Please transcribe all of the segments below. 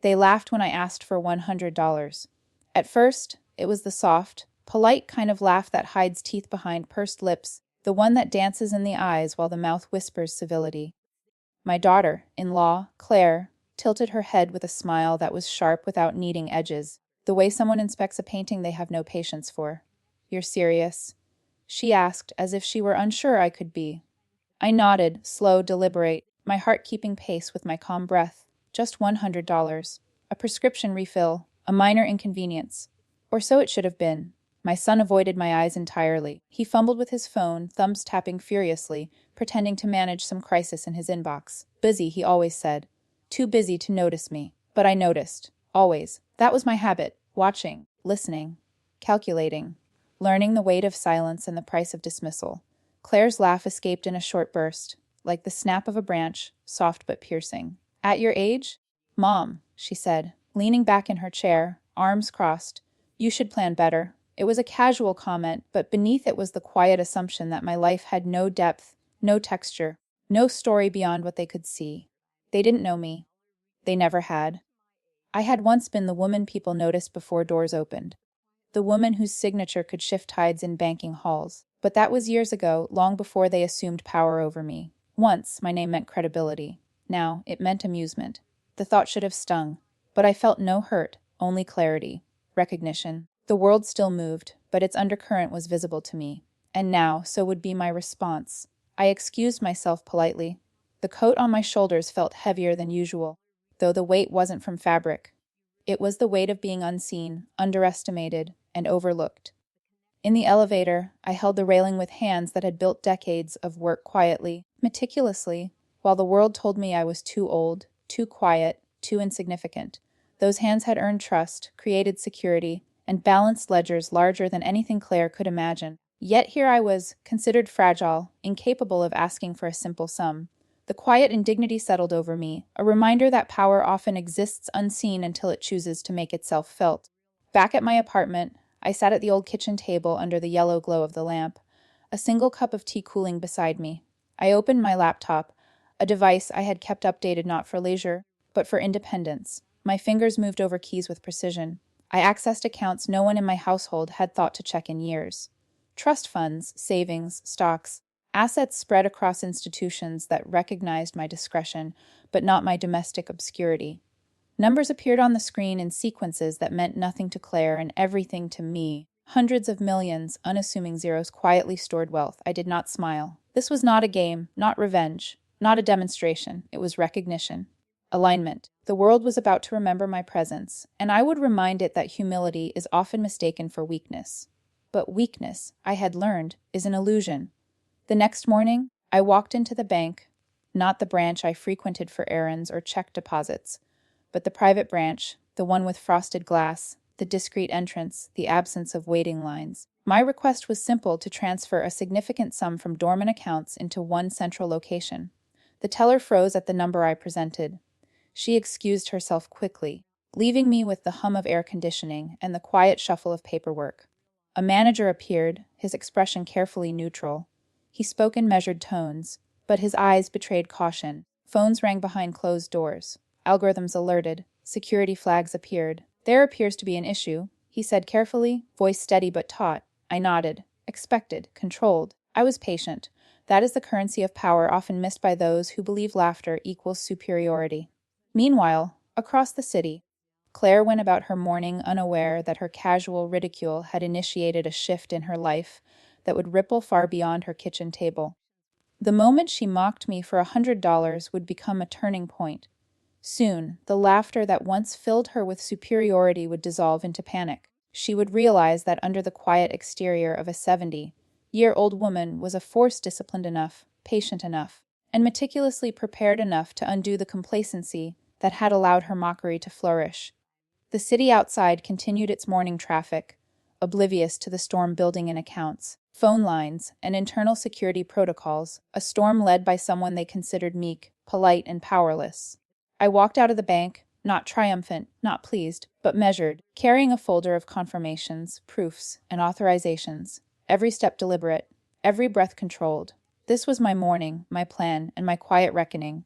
They laughed when I asked for $100. At first, it was the soft, polite kind of laugh that hides teeth behind pursed lips, the one that dances in the eyes while the mouth whispers civility. My daughter-in-law, Claire, tilted her head with a smile that was sharp without needing edges, the way someone inspects a painting they have no patience for. "You're serious?" she asked, as if she were unsure I could be. I nodded, slow, deliberate, my heart keeping pace with my calm breath. Just $100. A prescription refill, a minor inconvenience. Or so it should have been. My son avoided my eyes entirely. He fumbled with his phone, thumbs tapping furiously, pretending to manage some crisis in his inbox. Busy, he always said. Too busy to notice me. But I noticed. Always. That was my habit. Watching. Listening. Calculating. Learning the weight of silence and the price of dismissal. Claire's laugh escaped in a short burst, like the snap of a branch, soft but piercing. "At your age?" "Mom," she said, leaning back in her chair, arms crossed. "You should plan better." It was a casual comment, but beneath it was the quiet assumption that my life had no depth, no texture, no story beyond what they could see. They didn't know me. They never had. I had once been the woman people noticed before doors opened. The woman whose signature could shift tides in banking halls. But that was years ago, long before they assumed power over me. Once, my name meant credibility. Now, it meant amusement. The thought should have stung. But I felt no hurt, only clarity. Recognition. The world still moved, but its undercurrent was visible to me. And now, so would be my response. I excused myself politely. The coat on my shoulders felt heavier than usual, though the weight wasn't from fabric. It was the weight of being unseen, underestimated, and overlooked. In the elevator, I held the railing with hands that had built decades of work quietly, meticulously, while the world told me I was too old, too quiet, too insignificant. Those hands had earned trust, created security, and balanced ledgers larger than anything Claire could imagine. Yet here I was, considered fragile, incapable of asking for a simple sum. The quiet indignity settled over me, a reminder that power often exists unseen until it chooses to make itself felt. Back at my apartment, I sat at the old kitchen table under the yellow glow of the lamp, a single cup of tea cooling beside me. I opened my laptop, a device I had kept updated not for leisure, but for independence. My fingers moved over keys with precision. I accessed accounts no one in my household had thought to check in years. Trust funds, savings, stocks, assets spread across institutions that recognized my discretion, but not my domestic obscurity. Numbers appeared on the screen in sequences that meant nothing to Claire and everything to me. Hundreds of millions, unassuming zeros, quietly stored wealth. I did not smile. This was not a game, not revenge, not a demonstration. It was recognition. Alignment. The world was about to remember my presence, and I would remind it that humility is often mistaken for weakness. But weakness, I had learned, is an illusion. The next morning, I walked into the bank, not the branch I frequented for errands or check deposits, but the private branch, the one with frosted glass, the discreet entrance, the absence of waiting lines. My request was simple: to transfer a significant sum from dormant accounts into one central location. The teller froze at the number I presented. She excused herself quickly, leaving me with the hum of air conditioning and the quiet shuffle of paperwork. A manager appeared, his expression carefully neutral. He spoke in measured tones, but his eyes betrayed caution. Phones rang behind closed doors. Algorithms alerted. Security flags appeared. "There appears to be an issue," he said carefully, voice steady but taut. I nodded. Expected. Controlled. I was patient. That is the currency of power often missed by those who believe laughter equals superiority. Meanwhile, across the city, Claire went about her morning unaware that her casual ridicule had initiated a shift in her life that would ripple far beyond her kitchen table. The moment she mocked me for $100 would become a turning point. Soon, the laughter that once filled her with superiority would dissolve into panic. She would realize that under the quiet exterior of a 70-year-old woman was a force disciplined enough, patient enough, and meticulously prepared enough to undo the complacency that had allowed her mockery to flourish. The city outside continued its morning traffic, oblivious to the storm building in accounts, phone lines, and internal security protocols, a storm led by someone they considered meek, polite, and powerless. I walked out of the bank, not triumphant, not pleased, but measured, carrying a folder of confirmations, proofs, and authorizations, every step deliberate, every breath controlled. This was my morning, my plan, and my quiet reckoning,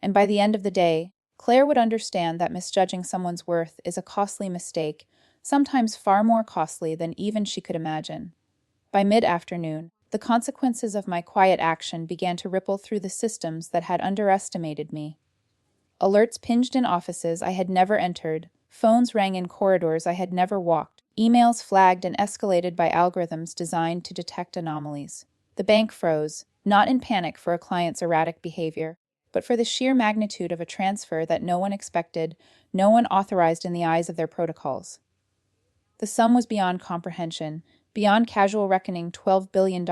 and by the end of the day, Claire would understand that misjudging someone's worth is a costly mistake, sometimes far more costly than even she could imagine. By mid-afternoon, the consequences of my quiet action began to ripple through the systems that had underestimated me. Alerts pinged in offices I had never entered, phones rang in corridors I had never walked, emails flagged and escalated by algorithms designed to detect anomalies. The bank froze, not in panic for a client's erratic behavior, but for the sheer magnitude of a transfer that no one expected, no one authorized in the eyes of their protocols. The sum was beyond comprehension, beyond casual reckoning. $12 billion,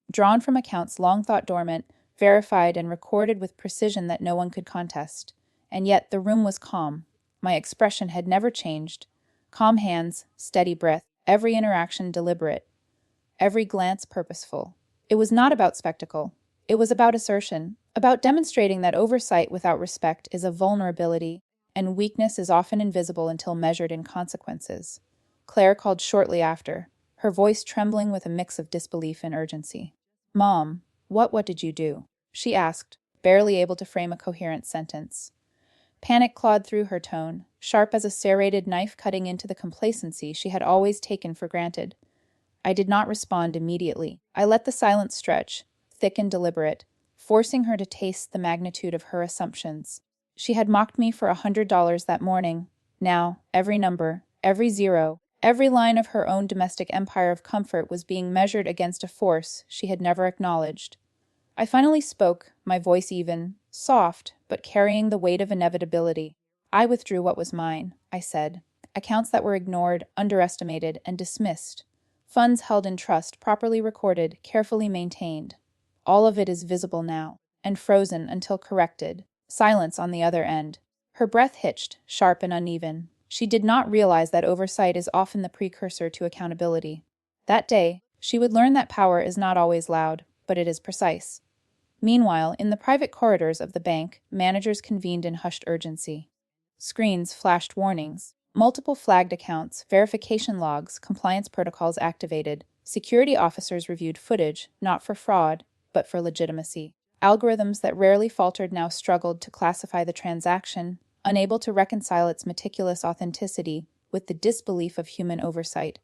drawn from accounts long thought dormant, verified and recorded with precision that no one could contest. And yet the room was calm. My expression had never changed. Calm hands, steady breath, every interaction deliberate, every glance purposeful. It was not about spectacle. It was about assertion, about demonstrating that oversight without respect is a vulnerability, and weakness is often invisible until measured in consequences. Claire called shortly after, her voice trembling with a mix of disbelief and urgency. "Mom, what did you do?" she asked, barely able to frame a coherent sentence. Panic clawed through her tone, sharp as a serrated knife cutting into the complacency she had always taken for granted. I did not respond immediately. I let the silence stretch, thick and deliberate, forcing her to taste the magnitude of her assumptions. She had mocked me for $100 that morning. Now, every number, every zero, every line of her own domestic empire of comfort was being measured against a force she had never acknowledged. I finally spoke, my voice even, soft, but carrying the weight of inevitability. "I withdrew what was mine," I said. "Accounts that were ignored, underestimated, and dismissed. Funds held in trust, properly recorded, carefully maintained. All of it is visible now, and frozen until corrected." Silence on the other end. Her breath hitched, sharp and uneven. She did not realize that oversight is often the precursor to accountability. That day, she would learn that power is not always loud, but it is precise. Meanwhile, in the private corridors of the bank, managers convened in hushed urgency. Screens flashed warnings. Multiple flagged accounts, verification logs, compliance protocols activated. Security officers reviewed footage, not for fraud, but for legitimacy. Algorithms that rarely faltered now struggled to classify the transaction, unable to reconcile its meticulous authenticity with the disbelief of human oversight.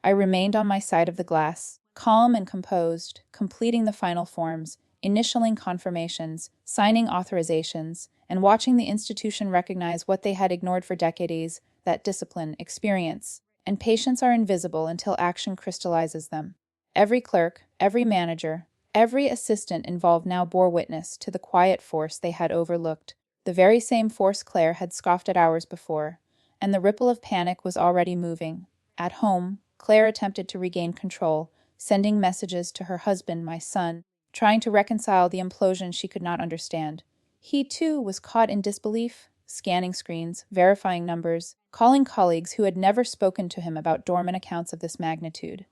I remained on my side of the glass, calm and composed, completing the final forms, initialing confirmations, signing authorizations, and watching the institution recognize what they had ignored for decades, that discipline, experience, and patience are invisible until action crystallizes them. Every clerk, every manager, every assistant involved now bore witness to the quiet force they had overlooked, the very same force Claire had scoffed at hours before, and the ripple of panic was already moving. At home, Claire attempted to regain control, sending messages to her husband, my son, trying to reconcile the implosion she could not understand. He, too, was caught in disbelief, scanning screens, verifying numbers, calling colleagues who had never spoken to him about dormant accounts of this magnitude.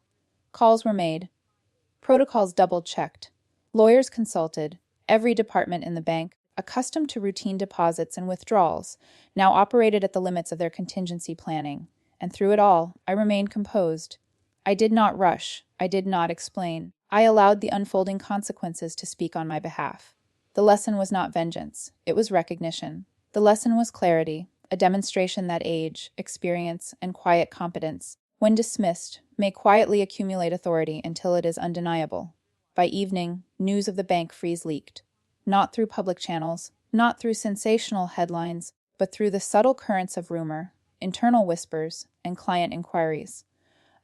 Calls were made. Protocols double-checked. Lawyers consulted. Every department in the bank, accustomed to routine deposits and withdrawals, now operated at the limits of their contingency planning. And through it all, I remained composed. I did not rush. I did not explain. I allowed the unfolding consequences to speak on my behalf. The lesson was not vengeance. It was recognition. The lesson was clarity, a demonstration that age, experience, and quiet competence, when dismissed, may quietly accumulate authority until it is undeniable. By evening, news of the bank freeze leaked. Not through public channels, not through sensational headlines, but through the subtle currents of rumor, internal whispers, and client inquiries.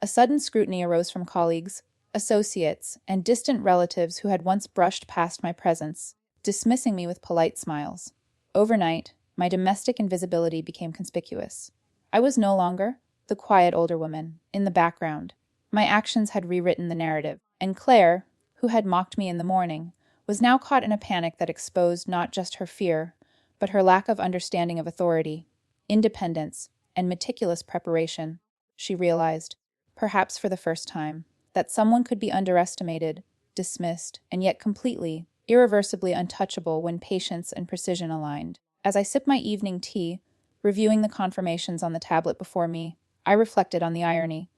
A sudden scrutiny arose from colleagues, associates, and distant relatives who had once brushed past my presence, dismissing me with polite smiles. Overnight, my domestic invisibility became conspicuous. I was no longer the quiet older woman, in the background. My actions had rewritten the narrative, and Claire, who had mocked me in the morning, was now caught in a panic that exposed not just her fear, but her lack of understanding of authority, independence, and meticulous preparation. She realized, perhaps for the first time, that someone could be underestimated, dismissed, and yet completely, irreversibly untouchable when patience and precision aligned. As I sipped my evening tea, reviewing the confirmations on the tablet before me, I reflected on the irony.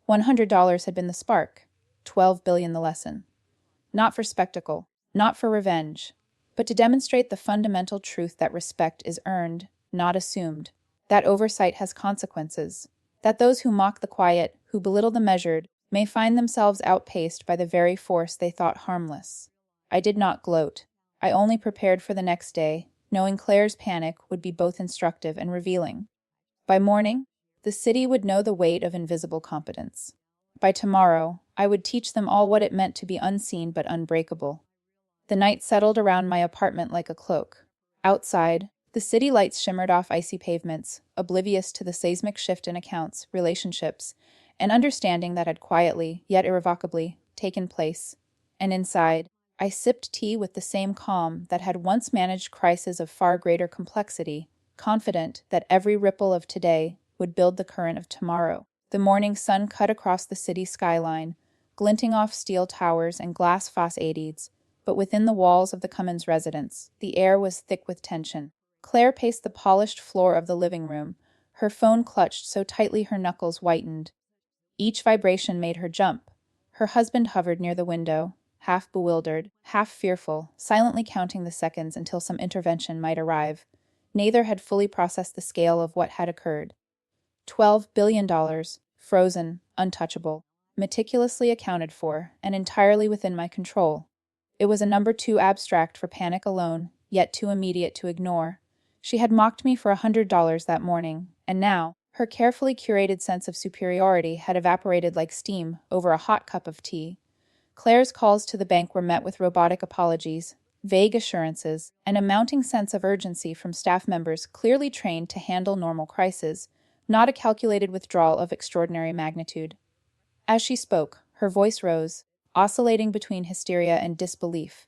$100 had been the spark, $12 billion the lesson. Not for spectacle, not for revenge, but to demonstrate the fundamental truth that respect is earned, not assumed, that oversight has consequences, that those who mock the quiet, who belittle the measured, may find themselves outpaced by the very force they thought harmless. I did not gloat. I only prepared for the next day, knowing Claire's panic would be both instructive and revealing. By morning, the city would know the weight of invisible competence. By tomorrow, I would teach them all what it meant to be unseen but unbreakable. The night settled around my apartment like a cloak. Outside, the city lights shimmered off icy pavements, oblivious to the seismic shift in accounts, relationships, and understanding that had quietly, yet irrevocably, taken place. And inside, I sipped tea with the same calm that had once managed crises of far greater complexity, confident that every ripple of today would build the current of tomorrow. The morning sun cut across the city skyline, glinting off steel towers and glass facades, but within the walls of the Cummins residence, the air was thick with tension. Claire paced the polished floor of the living room, her phone clutched so tightly her knuckles whitened. Each vibration made her jump. Her husband hovered near the window, half bewildered, half fearful, silently counting the seconds until some intervention might arrive. Neither had fully processed the scale of what had occurred. $12 billion, frozen, untouchable, meticulously accounted for, and entirely within my control. It was a number too abstract for panic alone, yet too immediate to ignore. She had mocked me for $100 that morning, and now, her carefully curated sense of superiority had evaporated like steam over a hot cup of tea. Claire's calls to the bank were met with robotic apologies, vague assurances, and a mounting sense of urgency from staff members clearly trained to handle normal crises, not a calculated withdrawal of extraordinary magnitude. As she spoke, her voice rose, oscillating between hysteria and disbelief.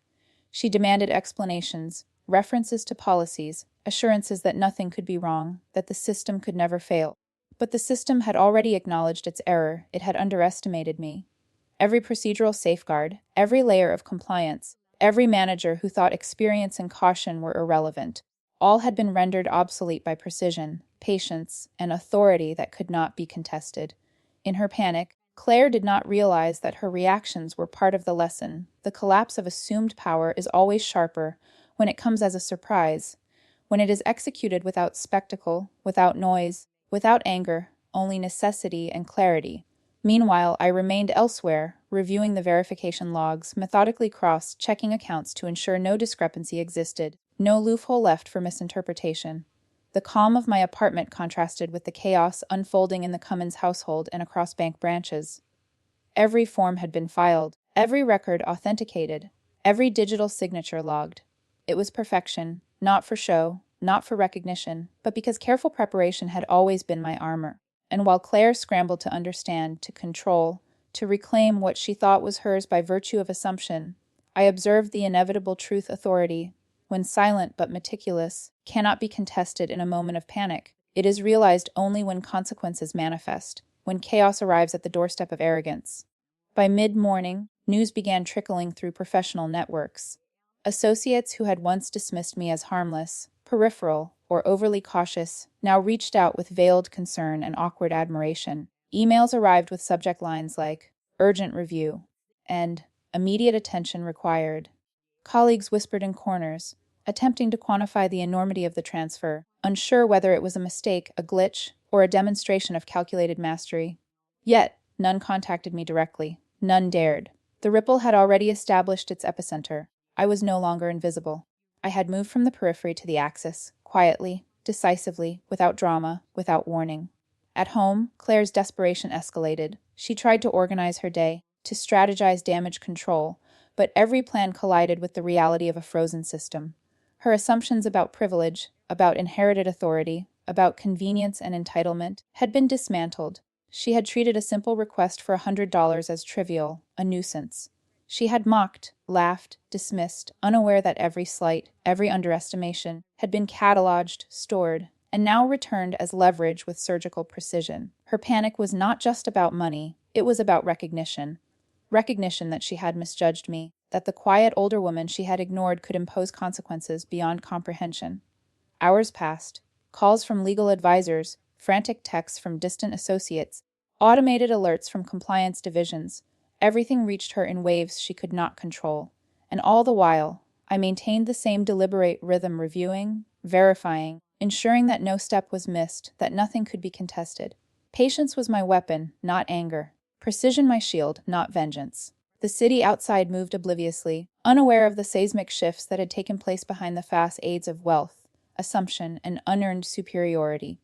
She demanded explanations, references to policies, assurances that nothing could be wrong, that the system could never fail. But the system had already acknowledged its error. It had underestimated me. Every procedural safeguard, every layer of compliance, every manager who thought experience and caution were irrelevant, all had been rendered obsolete by precision, patience, and authority that could not be contested. In her panic, Claire did not realize that her reactions were part of the lesson. The collapse of assumed power is always sharper when it comes as a surprise, when it is executed without spectacle, without noise, without anger, only necessity and clarity. Meanwhile, I remained elsewhere, reviewing the verification logs, methodically cross-checking accounts to ensure no discrepancy existed, no loophole left for misinterpretation. The calm of my apartment contrasted with the chaos unfolding in the Cummins household and across bank branches. Every form had been filed, every record authenticated, every digital signature logged. It was perfection, not for show, not for recognition, but because careful preparation had always been my armor. And while Claire scrambled to understand, to control, to reclaim what she thought was hers by virtue of assumption, I observed the inevitable truth authority. When silent but meticulous, cannot be contested in a moment of panic. It is realized only when consequences manifest, when chaos arrives at the doorstep of arrogance. By mid-morning, news began trickling through professional networks. Associates who had once dismissed me as harmless, peripheral, or overly cautious now reached out with veiled concern and awkward admiration. Emails arrived with subject lines like, "Urgent review," and "Immediate attention required." Colleagues whispered in corners, attempting to quantify the enormity of the transfer, unsure whether it was a mistake, a glitch, or a demonstration of calculated mastery. Yet, none contacted me directly. None dared. The ripple had already established its epicenter. I was no longer invisible. I had moved from the periphery to the axis, quietly, decisively, without drama, without warning. At home, Claire's desperation escalated. She tried to organize her day, to strategize damage control, but every plan collided with the reality of a frozen system. Her assumptions about privilege, about inherited authority, about convenience and entitlement, had been dismantled. She had treated a simple request for $100 as trivial, a nuisance. She had mocked, laughed, dismissed, unaware that every slight, every underestimation, had been cataloged, stored, and now returned as leverage with surgical precision. Her panic was not just about money, it was about recognition. Recognition that she had misjudged me, that the quiet older woman she had ignored could impose consequences beyond comprehension. Hours passed. Calls from legal advisors, frantic texts from distant associates, automated alerts from compliance divisions. Everything reached her in waves she could not control. And all the while, I maintained the same deliberate rhythm, reviewing, verifying, ensuring that no step was missed, that nothing could be contested. Patience was my weapon, not anger. Precision my shield, not vengeance. The city outside moved obliviously, unaware of the seismic shifts that had taken place behind the facades of wealth, assumption, and unearned superiority.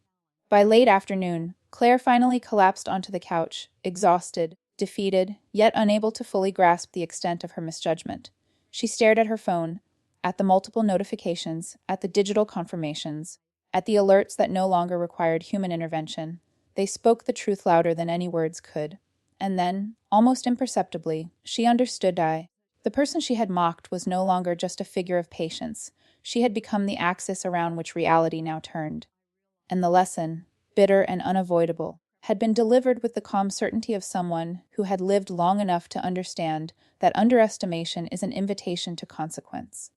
By late afternoon, Claire finally collapsed onto the couch, exhausted, defeated, yet unable to fully grasp the extent of her misjudgment. She stared at her phone, at the multiple notifications, at the digital confirmations, at the alerts that no longer required human intervention. They spoke the truth louder than any words could. And then, almost imperceptibly, she understood. The person she had mocked was no longer just a figure of patience. She had become the axis around which reality now turned. And the lesson, bitter and unavoidable, had been delivered with the calm certainty of someone who had lived long enough to understand that underestimation is an invitation to consequence.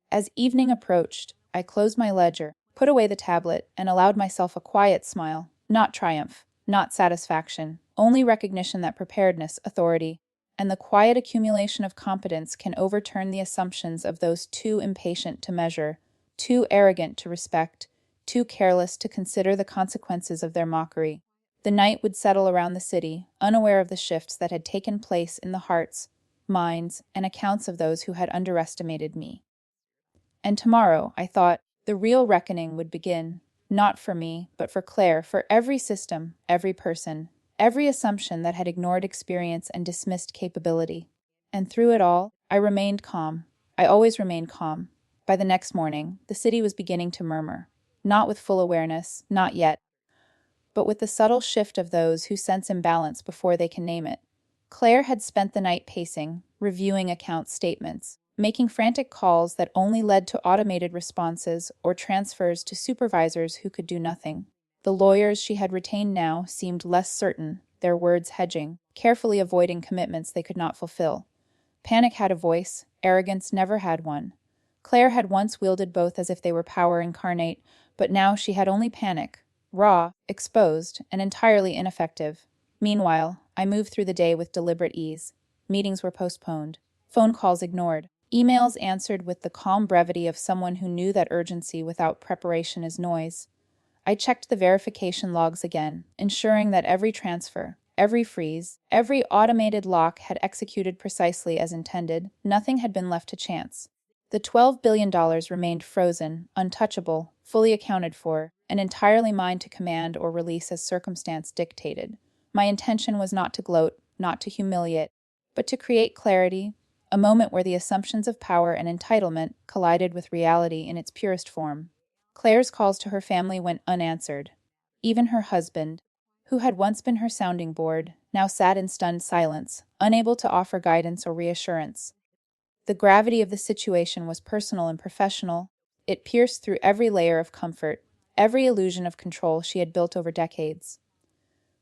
As evening approached, I closed my ledger, put away the tablet, and allowed myself a quiet smile, not triumph, not satisfaction, only recognition that preparedness, authority, and the quiet accumulation of competence can overturn the assumptions of those too impatient to measure, too arrogant to respect, too careless to consider the consequences of their mockery. The night would settle around the city, unaware of the shifts that had taken place in the hearts, minds, and accounts of those who had underestimated me. And tomorrow, I thought, the real reckoning would begin, not for me, but for Claire, for every system, every person, every assumption that had ignored experience and dismissed capability. And through it all, I remained calm. I always remained calm. By the next morning, the city was beginning to murmur, not with full awareness, not yet, but with the subtle shift of those who sense imbalance before they can name it. Claire had spent the night pacing, reviewing account statements, making frantic calls that only led to automated responses or transfers to supervisors who could do nothing. The lawyers she had retained now seemed less certain, their words hedging, carefully avoiding commitments they could not fulfill. Panic had a voice, arrogance never had one. Claire had once wielded both as if they were power incarnate, but now she had only panic, raw, exposed, and entirely ineffective. Meanwhile, I moved through the day with deliberate ease. Meetings were postponed, phone calls ignored, emails answered with the calm brevity of someone who knew that urgency without preparation is noise. I checked the verification logs again, ensuring that every transfer, every freeze, every automated lock had executed precisely as intended. Nothing had been left to chance. The $12 billion remained frozen, untouchable, fully accounted for, and entirely mine to command or release as circumstance dictated. My intention was not to gloat, not to humiliate, but to create clarity, a moment where the assumptions of power and entitlement collided with reality in its purest form. Claire's calls to her family went unanswered. Even her husband, who had once been her sounding board, now sat in stunned silence, unable to offer guidance or reassurance. The gravity of the situation was personal and professional. It pierced through every layer of comfort, every illusion of control she had built over decades.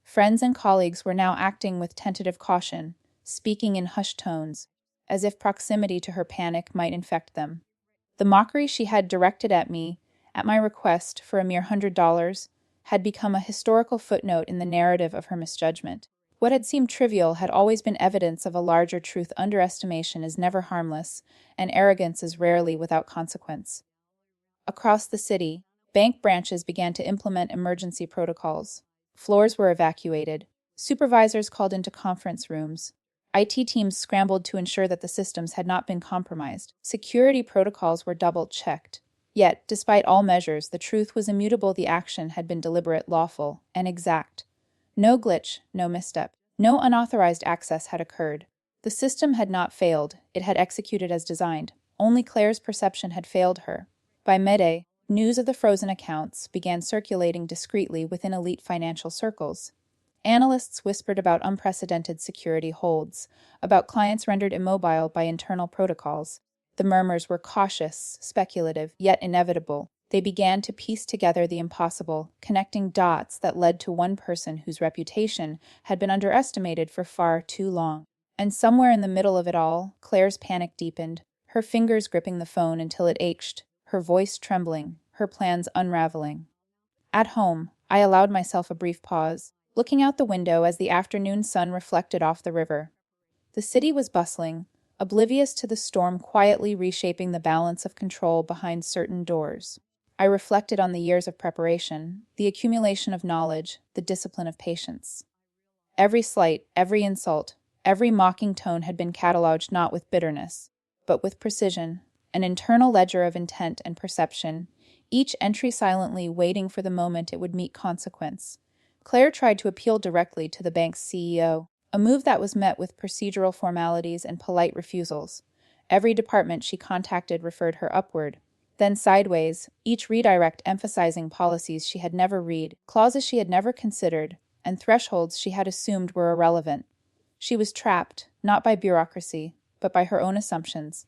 Friends and colleagues were now acting with tentative caution, speaking in hushed tones, as if proximity to her panic might infect them. The mockery she had directed at me, at my request for a mere $100, had become a historical footnote in the narrative of her misjudgment. What had seemed trivial had always been evidence of a larger truth. Underestimation is never harmless, and arrogance is rarely without consequence. Across the city, bank branches began to implement emergency protocols. Floors were evacuated. Supervisors called into conference rooms. IT teams scrambled to ensure that the systems had not been compromised. Security protocols were double-checked. Yet, despite all measures, the truth was immutable. The action had been deliberate, lawful, and exact. No glitch, no misstep, no unauthorized access had occurred. The system had not failed, it had executed as designed. Only Claire's perception had failed her. By midday, news of the frozen accounts began circulating discreetly within elite financial circles. Analysts whispered about unprecedented security holds, about clients rendered immobile by internal protocols. The murmurs were cautious, speculative, yet inevitable. They began to piece together the impossible, connecting dots that led to one person whose reputation had been underestimated for far too long. And somewhere in the middle of it all, Claire's panic deepened, her fingers gripping the phone until it ached, her voice trembling, her plans unraveling. At home, I allowed myself a brief pause, looking out the window as the afternoon sun reflected off the river. The city was bustling, oblivious to the storm quietly reshaping the balance of control behind certain doors. I reflected on the years of preparation, the accumulation of knowledge, the discipline of patience. Every slight, every insult, every mocking tone had been catalogued not with bitterness, but with precision, an internal ledger of intent and perception, each entry silently waiting for the moment it would meet consequence. Claire tried to appeal directly to the bank's CEO, a move that was met with procedural formalities and polite refusals. Every department she contacted referred her upward, then sideways, each redirect emphasizing policies she had never read, clauses she had never considered, and thresholds she had assumed were irrelevant. She was trapped, not by bureaucracy, but by her own assumptions.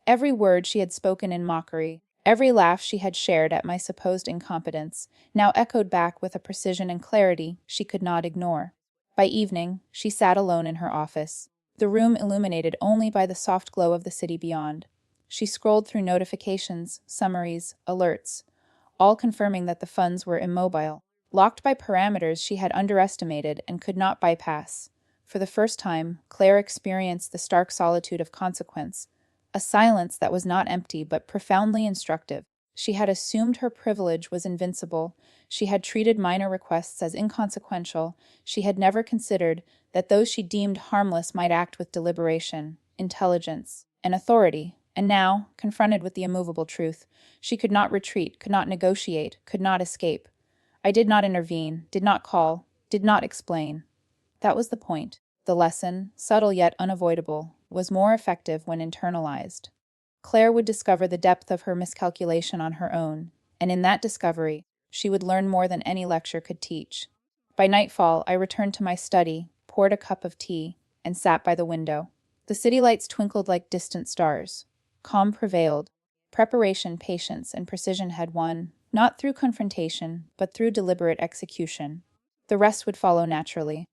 Every word she had spoken in mockery, every laugh she had shared at my supposed incompetence, now echoed back with a precision and clarity she could not ignore. By evening, she sat alone in her office, the room illuminated only by the soft glow of the city beyond. She scrolled through notifications, summaries, alerts, all confirming that the funds were immobile, locked by parameters she had underestimated and could not bypass. For the first time, Claire experienced the stark solitude of consequence, a silence that was not empty but profoundly instructive. She had assumed her privilege was invincible. She had treated minor requests as inconsequential. She had never considered that those she deemed harmless might act with deliberation, intelligence, and authority. And now, confronted with the immovable truth, she could not retreat, could not negotiate, could not escape. I did not intervene, did not call, did not explain. That was the point. The lesson, subtle yet unavoidable, was more effective when internalized. Claire would discover the depth of her miscalculation on her own, and in that discovery, she would learn more than any lecture could teach. By nightfall, I returned to my study, poured a cup of tea, and sat by the window. The city lights twinkled like distant stars. Calm prevailed. Preparation, patience, and precision had won, not through confrontation, but through deliberate execution. The rest would follow naturally.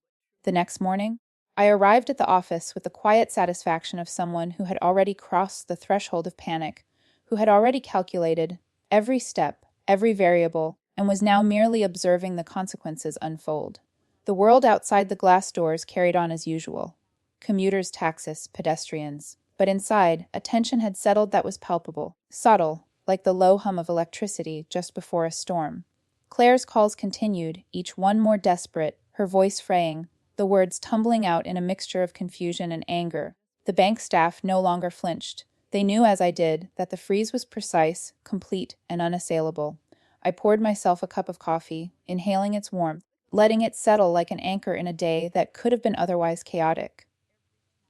The next morning, I arrived at the office with the quiet satisfaction of someone who had already crossed the threshold of panic, who had already calculated every step, every variable, and was now merely observing the consequences unfold. The world outside the glass doors carried on as usual. Commuters, taxis, pedestrians. But inside, a tension had settled that was palpable, subtle, like the low hum of electricity just before a storm. Claire's calls continued, each one more desperate, her voice fraying, the words tumbling out in a mixture of confusion and anger. The bank staff no longer flinched. They knew, as I did, that the freeze was precise, complete, and unassailable. I poured myself a cup of coffee, inhaling its warmth, letting it settle like an anchor in a day that could have been otherwise chaotic.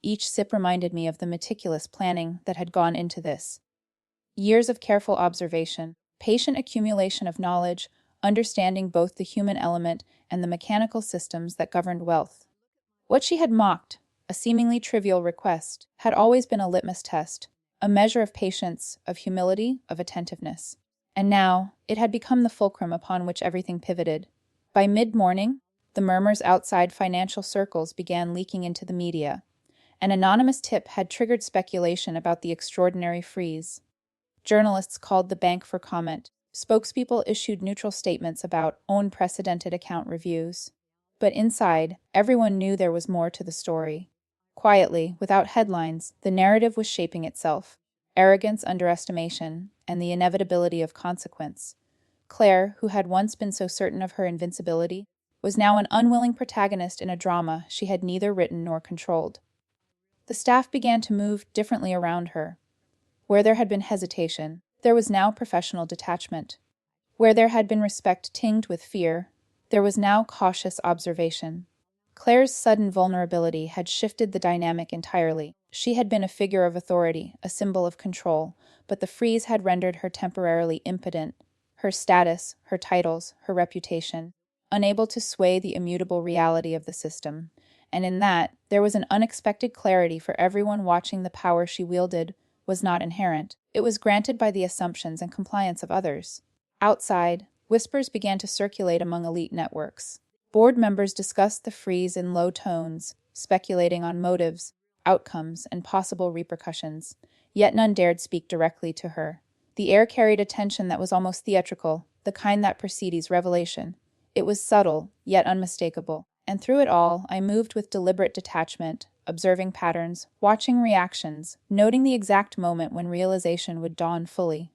Each sip reminded me of the meticulous planning that had gone into this. Years of careful observation, patient accumulation of knowledge, understanding both the human element and the mechanical systems that governed wealth. What she had mocked, a seemingly trivial request, had always been a litmus test, a measure of patience, of humility, of attentiveness. And now, it had become the fulcrum upon which everything pivoted. By mid-morning, the murmurs outside financial circles began leaking into the media. An anonymous tip had triggered speculation about the extraordinary freeze. Journalists called the bank for comment. Spokespeople issued neutral statements about unprecedented account reviews. But inside, everyone knew there was more to the story. Quietly, without headlines, the narrative was shaping itself. Arrogance, underestimation, and the inevitability of consequence. Claire, who had once been so certain of her invincibility, was now an unwilling protagonist in a drama she had neither written nor controlled. The staff began to move differently around her. Where there had been hesitation, there was now professional detachment. Where there had been respect tinged with fear, there was now cautious observation. Claire's sudden vulnerability had shifted the dynamic entirely. She had been a figure of authority, a symbol of control, but the freeze had rendered her temporarily impotent. Her status, her titles, her reputation, unable to sway the immutable reality of the system. And in that, there was an unexpected clarity for everyone watching. The power she wielded was not inherent. It was granted by the assumptions and compliance of others. Outside, whispers began to circulate among elite networks. Board members discussed the freeze in low tones, speculating on motives, outcomes, and possible repercussions. Yet none dared speak directly to her. The air carried a tension that was almost theatrical, the kind that precedes revelation. It was subtle, yet unmistakable. And through it all, I moved with deliberate detachment, observing patterns, watching reactions, noting the exact moment when realization would dawn fully.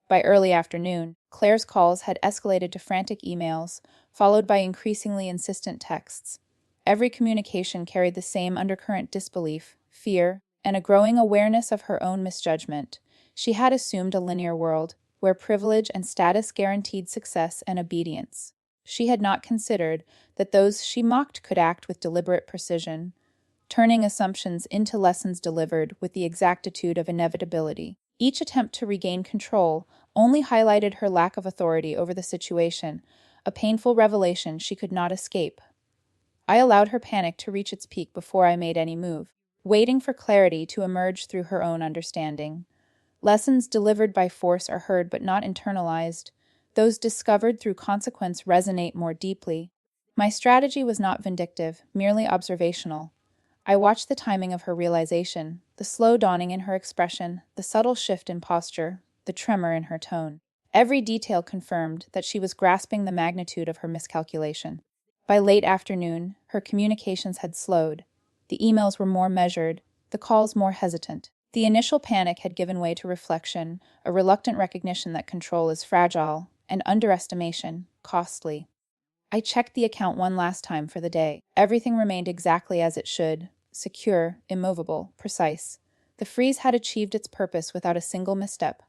By early afternoon, Claire's calls had escalated to frantic emails, followed by increasingly insistent texts. Every communication carried the same undercurrent: disbelief, fear, and a growing awareness of her own misjudgment. She had assumed a linear world, where privilege and status guaranteed success and obedience. She had not considered that those she mocked could act with deliberate precision, turning assumptions into lessons delivered with the exactitude of inevitability. Each attempt to regain control only highlighted her lack of authority over the situation, a painful revelation she could not escape. I allowed her panic to reach its peak before I made any move, waiting for clarity to emerge through her own understanding. Lessons delivered by force are heard but not internalized. Those discovered through consequence resonate more deeply. My strategy was not vindictive, merely observational. I watched the timing of her realization, the slow dawning in her expression, the subtle shift in posture, the tremor in her tone. Every detail confirmed that she was grasping the magnitude of her miscalculation. By late afternoon, her communications had slowed. The emails were more measured, the calls more hesitant. The initial panic had given way to reflection, a reluctant recognition that control is fragile, and underestimation, costly. I checked the account one last time for the day. Everything remained exactly as it should: secure, immovable, precise. The freeze had achieved its purpose without a single misstep.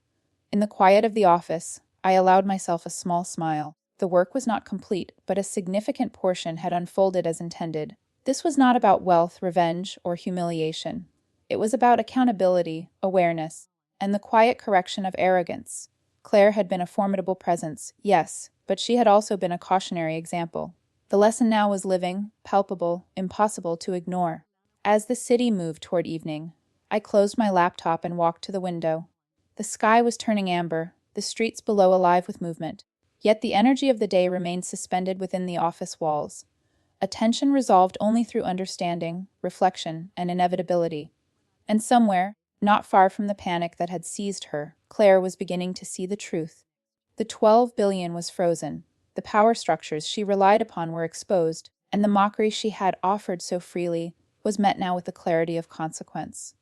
In the quiet of the office, I allowed myself a small smile. The work was not complete, but a significant portion had unfolded as intended. This was not about wealth, revenge, or humiliation. It was about accountability, awareness, and the quiet correction of arrogance. Claire had been a formidable presence, yes, but she had also been a cautionary example. The lesson now was living, palpable, impossible to ignore. As the city moved toward evening, I closed my laptop and walked to the window. The sky was turning amber, the streets below alive with movement, yet the energy of the day remained suspended within the office walls. A tension resolved only through understanding, reflection, and inevitability. And somewhere, not far from the panic that had seized her, Claire was beginning to see the truth. The 12 billion was frozen, the power structures she relied upon were exposed, and the mockery she had offered so freely was met now with the clarity of consequence.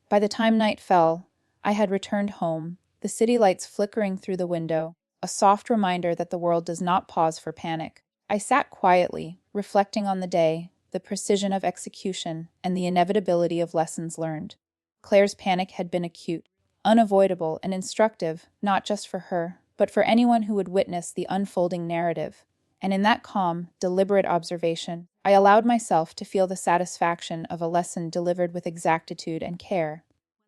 By the time night fell, I had returned home, the city lights flickering through the window, a soft reminder that the world does not pause for panic. I sat quietly, reflecting on the day, the precision of execution, and the inevitability of lessons learned. Claire's panic had been acute, unavoidable, and instructive, not just for her, but for anyone who would witness the unfolding narrative. And in that calm, deliberate observation, I allowed myself to feel the satisfaction of a lesson delivered with exactitude and care.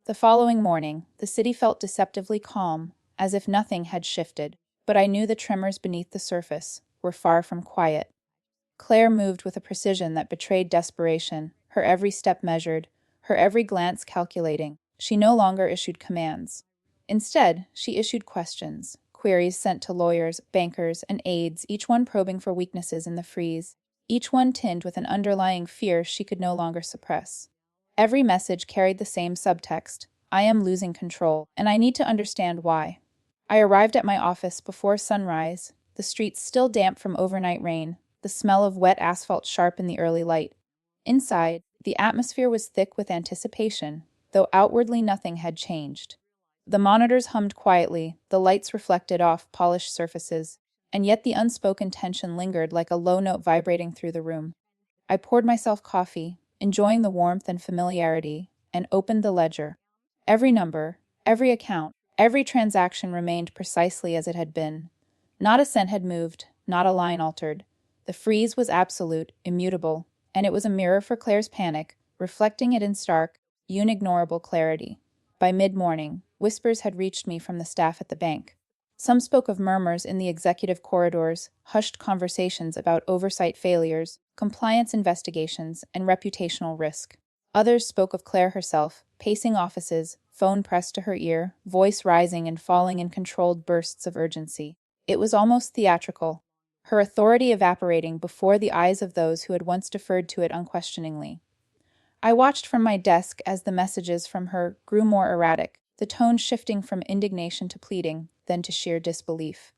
The following morning, the city felt deceptively calm, as if nothing had shifted, but I knew the tremors beneath the surface were far from quiet. Claire moved with a precision that betrayed desperation, her every step measured, her every glance calculating. She no longer issued commands. Instead, she issued questions, queries sent to lawyers, bankers, and aides, each one probing for weaknesses in the freeze, each one tinged with an underlying fear she could no longer suppress. Every message carried the same subtext: I am losing control, and I need to understand why. I arrived at my office before sunrise, the streets still damp from overnight rain, the smell of wet asphalt sharp in the early light. Inside, the atmosphere was thick with anticipation, though outwardly nothing had changed. The monitors hummed quietly, the lights reflected off polished surfaces, and yet the unspoken tension lingered like a low note vibrating through the room. I poured myself coffee, enjoying the warmth and familiarity, and opened the ledger. Every number, every account, every transaction remained precisely as it had been. Not a cent had moved, not a line altered. The freeze was absolute, immutable, and it was a mirror for Claire's panic, reflecting it in stark, unignorable clarity. By mid-morning, whispers had reached me from the staff at the bank. Some spoke of murmurs in the executive corridors, hushed conversations about oversight failures, compliance investigations, and reputational risk. Others spoke of Claire herself, pacing offices, phone pressed to her ear, voice rising and falling in controlled bursts of urgency. It was almost theatrical, her authority evaporating before the eyes of those who had once deferred to it unquestioningly. I watched from my desk as the messages from her grew more erratic, the tone shifting from indignation to pleading, then to sheer disbelief.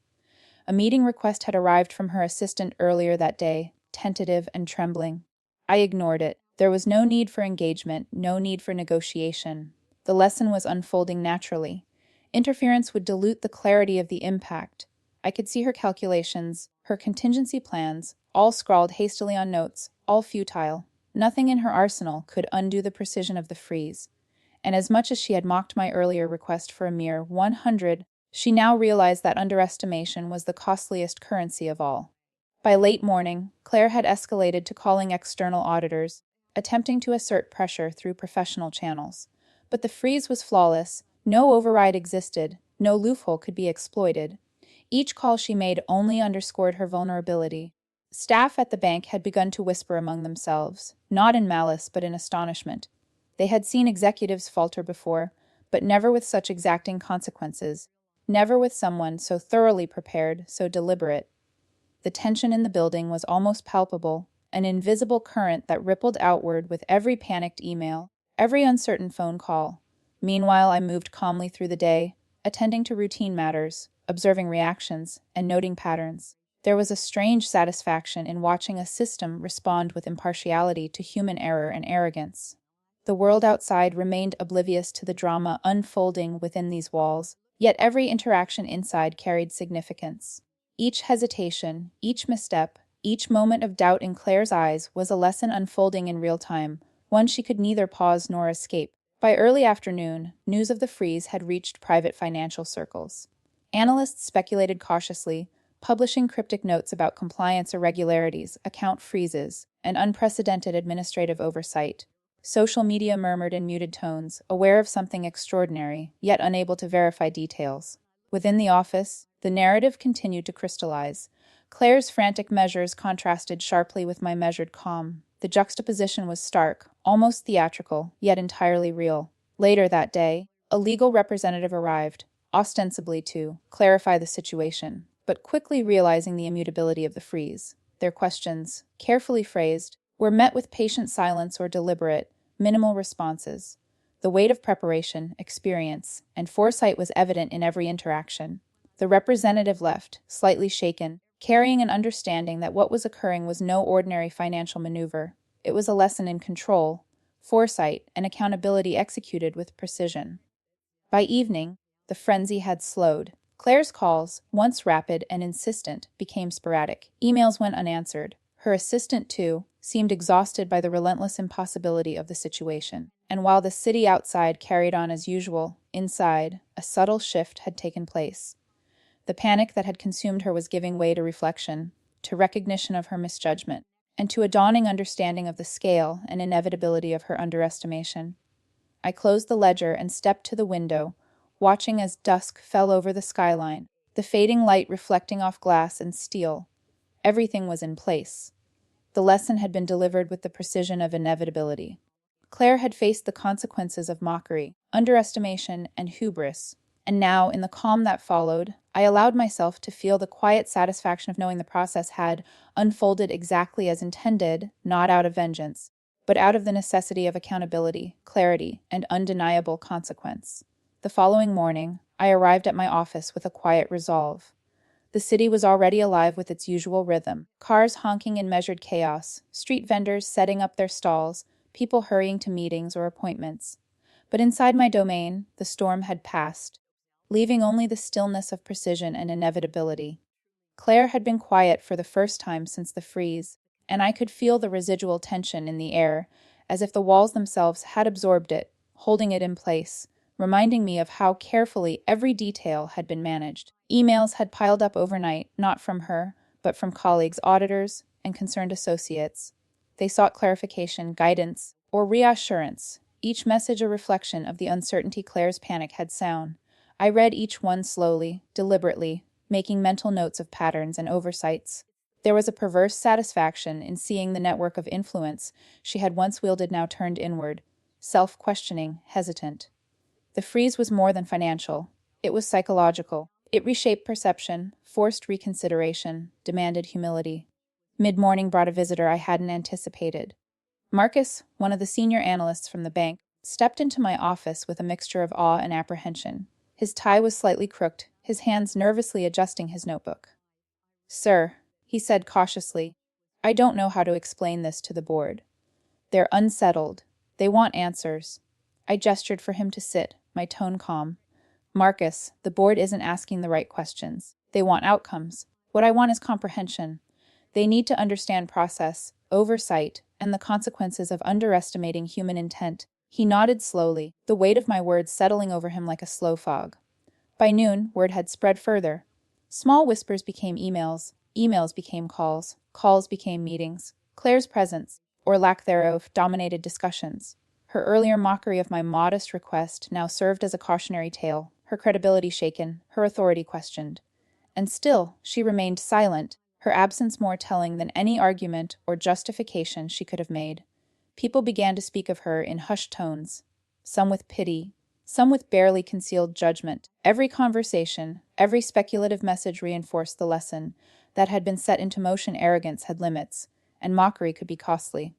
A meeting request had arrived from her assistant earlier that day, tentative and trembling. I ignored it, There was no need for engagement, no need for negotiation. The lesson was unfolding naturally. Interference would dilute the clarity of the impact. I could see her calculations, her contingency plans, all scrawled hastily on notes, all futile. Nothing in her arsenal could undo the precision of the freeze. And as much as she had mocked my earlier request for a mere 100, she now realized that underestimation was the costliest currency of all. By late morning, Claire had escalated to calling external auditors, attempting to assert pressure through professional channels. But the freeze was flawless, no override existed, no loophole could be exploited. Each call she made only underscored her vulnerability. Staff at the bank had begun to whisper among themselves, not in malice but in astonishment. They had seen executives falter before, but never with such exacting consequences, never with someone so thoroughly prepared, so deliberate. The tension in the building was almost palpable, an invisible current that rippled outward with every panicked email, every uncertain phone call. Meanwhile, I moved calmly through the day, attending to routine matters, observing reactions, and noting patterns. There was a strange satisfaction in watching a system respond with impartiality to human error and arrogance. The world outside remained oblivious to the drama unfolding within these walls, yet every interaction inside carried significance. Each hesitation, each misstep, each moment of doubt in Claire's eyes was a lesson unfolding in real time, one she could neither pause nor escape. By early afternoon, news of the freeze had reached private financial circles. Analysts speculated cautiously, publishing cryptic notes about compliance irregularities, account freezes, and unprecedented administrative oversight. Social media murmured in muted tones, aware of something extraordinary, yet unable to verify details. Within the office, the narrative continued to crystallize. Claire's frantic measures contrasted sharply with my measured calm. The juxtaposition was stark, almost theatrical, yet entirely real. Later that day, a legal representative arrived, ostensibly to clarify the situation, but quickly realizing the immutability of the freeze. Their questions, carefully phrased, were met with patient silence or deliberate, minimal responses. The weight of preparation, experience, and foresight was evident in every interaction. The representative left, slightly shaken, carrying an understanding that what was occurring was no ordinary financial maneuver. It was a lesson in control, foresight, and accountability executed with precision. By evening, the frenzy had slowed. Claire's calls, once rapid and insistent, became sporadic. Emails went unanswered. Her assistant, too, seemed exhausted by the relentless impossibility of the situation. And while the city outside carried on as usual, inside, a subtle shift had taken place. The panic that had consumed her was giving way to reflection, to recognition of her misjudgment, and to a dawning understanding of the scale and inevitability of her underestimation. I closed the ledger and stepped to the window, watching as dusk fell over the skyline, the fading light reflecting off glass and steel. Everything was in place. The lesson had been delivered with the precision of inevitability. Claire had faced the consequences of mockery, underestimation, and hubris, and now, in the calm that followed, I allowed myself to feel the quiet satisfaction of knowing the process had unfolded exactly as intended, not out of vengeance, but out of the necessity of accountability, clarity, and undeniable consequence. The following morning, I arrived at my office with a quiet resolve. The city was already alive with its usual rhythm, cars honking in measured chaos, street vendors setting up their stalls, people hurrying to meetings or appointments. But inside my domain, the storm had passed, leaving only the stillness of precision and inevitability. Claire had been quiet for the first time since the freeze, and I could feel the residual tension in the air, as if the walls themselves had absorbed it, holding it in place, reminding me of how carefully every detail had been managed. Emails had piled up overnight, not from her, but from colleagues, auditors, and concerned associates. They sought clarification, guidance, or reassurance, each message a reflection of the uncertainty Claire's panic had sown. I read each one slowly, deliberately, making mental notes of patterns and oversights. There was a perverse satisfaction in seeing the network of influence she had once wielded now turned inward, self-questioning, hesitant. The freeze was more than financial. It was psychological. It reshaped perception, forced reconsideration, demanded humility. Mid-morning brought a visitor I hadn't anticipated. Marcus, one of the senior analysts from the bank, stepped into my office with a mixture of awe and apprehension. His tie was slightly crooked, his hands nervously adjusting his notebook. "Sir," he said cautiously, "I don't know how to explain this to the board. They're unsettled. They want answers. I gestured for him to sit, my tone calm. Marcus, the board isn't asking the right questions. They want outcomes. What I want is comprehension. They need to understand process, oversight, and the consequences of underestimating human intent. He nodded slowly, the weight of my words settling over him like a slow fog. By noon, word had spread further. Small whispers became emails, emails became calls, calls became meetings. Claire's presence, or lack thereof, dominated discussions. Her earlier mockery of my modest request now served as a cautionary tale, her credibility shaken, her authority questioned. And still, she remained silent, her absence more telling than any argument or justification she could have made. People began to speak of her in hushed tones, some with pity, some with barely concealed judgment. Every conversation, every speculative message reinforced the lesson that had been set into motion. Arrogance had limits, and mockery could be costly.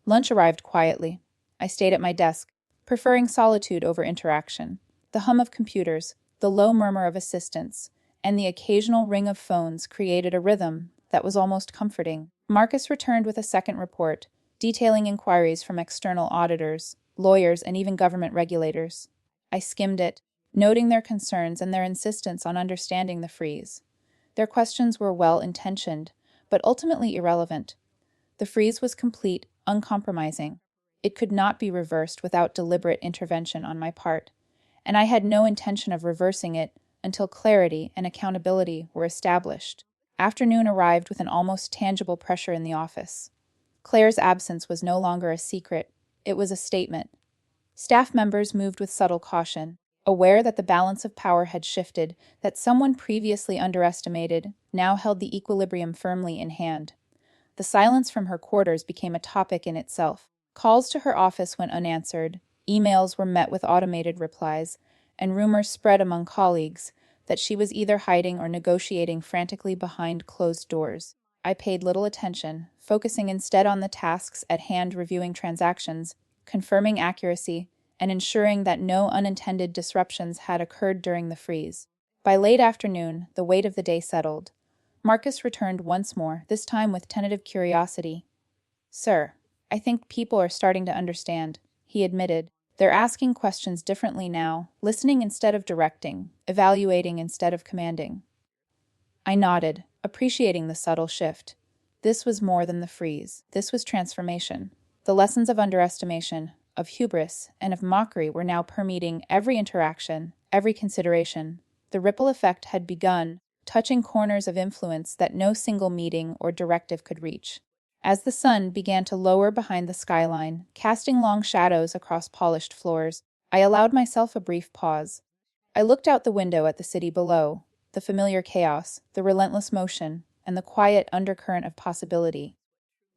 Lunch arrived quietly. I stayed at my desk, preferring solitude over interaction. The hum of computers, the low murmur of assistants, and the occasional ring of phones created a rhythm that was almost comforting. Marcus returned with a second report, detailing inquiries from external auditors, lawyers, and even government regulators. I skimmed it, noting their concerns and their insistence on understanding the freeze. Their questions were well-intentioned, but ultimately irrelevant. The freeze was complete, uncompromising. It could not be reversed without deliberate intervention on my part, and I had no intention of reversing it until clarity and accountability were established. Afternoon arrived with an almost tangible pressure in the office. Claire's absence was no longer a secret, it was a statement. Staff members moved with subtle caution, aware that the balance of power had shifted, that someone previously underestimated now held the equilibrium firmly in hand. The silence from her quarters became a topic in itself. Calls to her office went unanswered, emails were met with automated replies, and rumors spread among colleagues that she was either hiding or negotiating frantically behind closed doors. I paid little attention, focusing instead on the tasks at hand, reviewing transactions, confirming accuracy, and ensuring that no unintended disruptions had occurred during the freeze. By late afternoon, the weight of the day settled. Marcus returned once more, this time with tentative curiosity. "Sir, I think people are starting to understand," he admitted. "They're asking questions differently now, listening instead of directing, evaluating instead of commanding." I nodded, appreciating the subtle shift. This was more than the freeze. This was transformation. The lessons of underestimation, of hubris, and of mockery were now permeating every interaction, every consideration. The ripple effect had begun, touching corners of influence that no single meeting or directive could reach. As the sun began to lower behind the skyline, casting long shadows across polished floors, I allowed myself a brief pause. I looked out the window at the city below, the familiar chaos, the relentless motion, and the quiet undercurrent of possibility.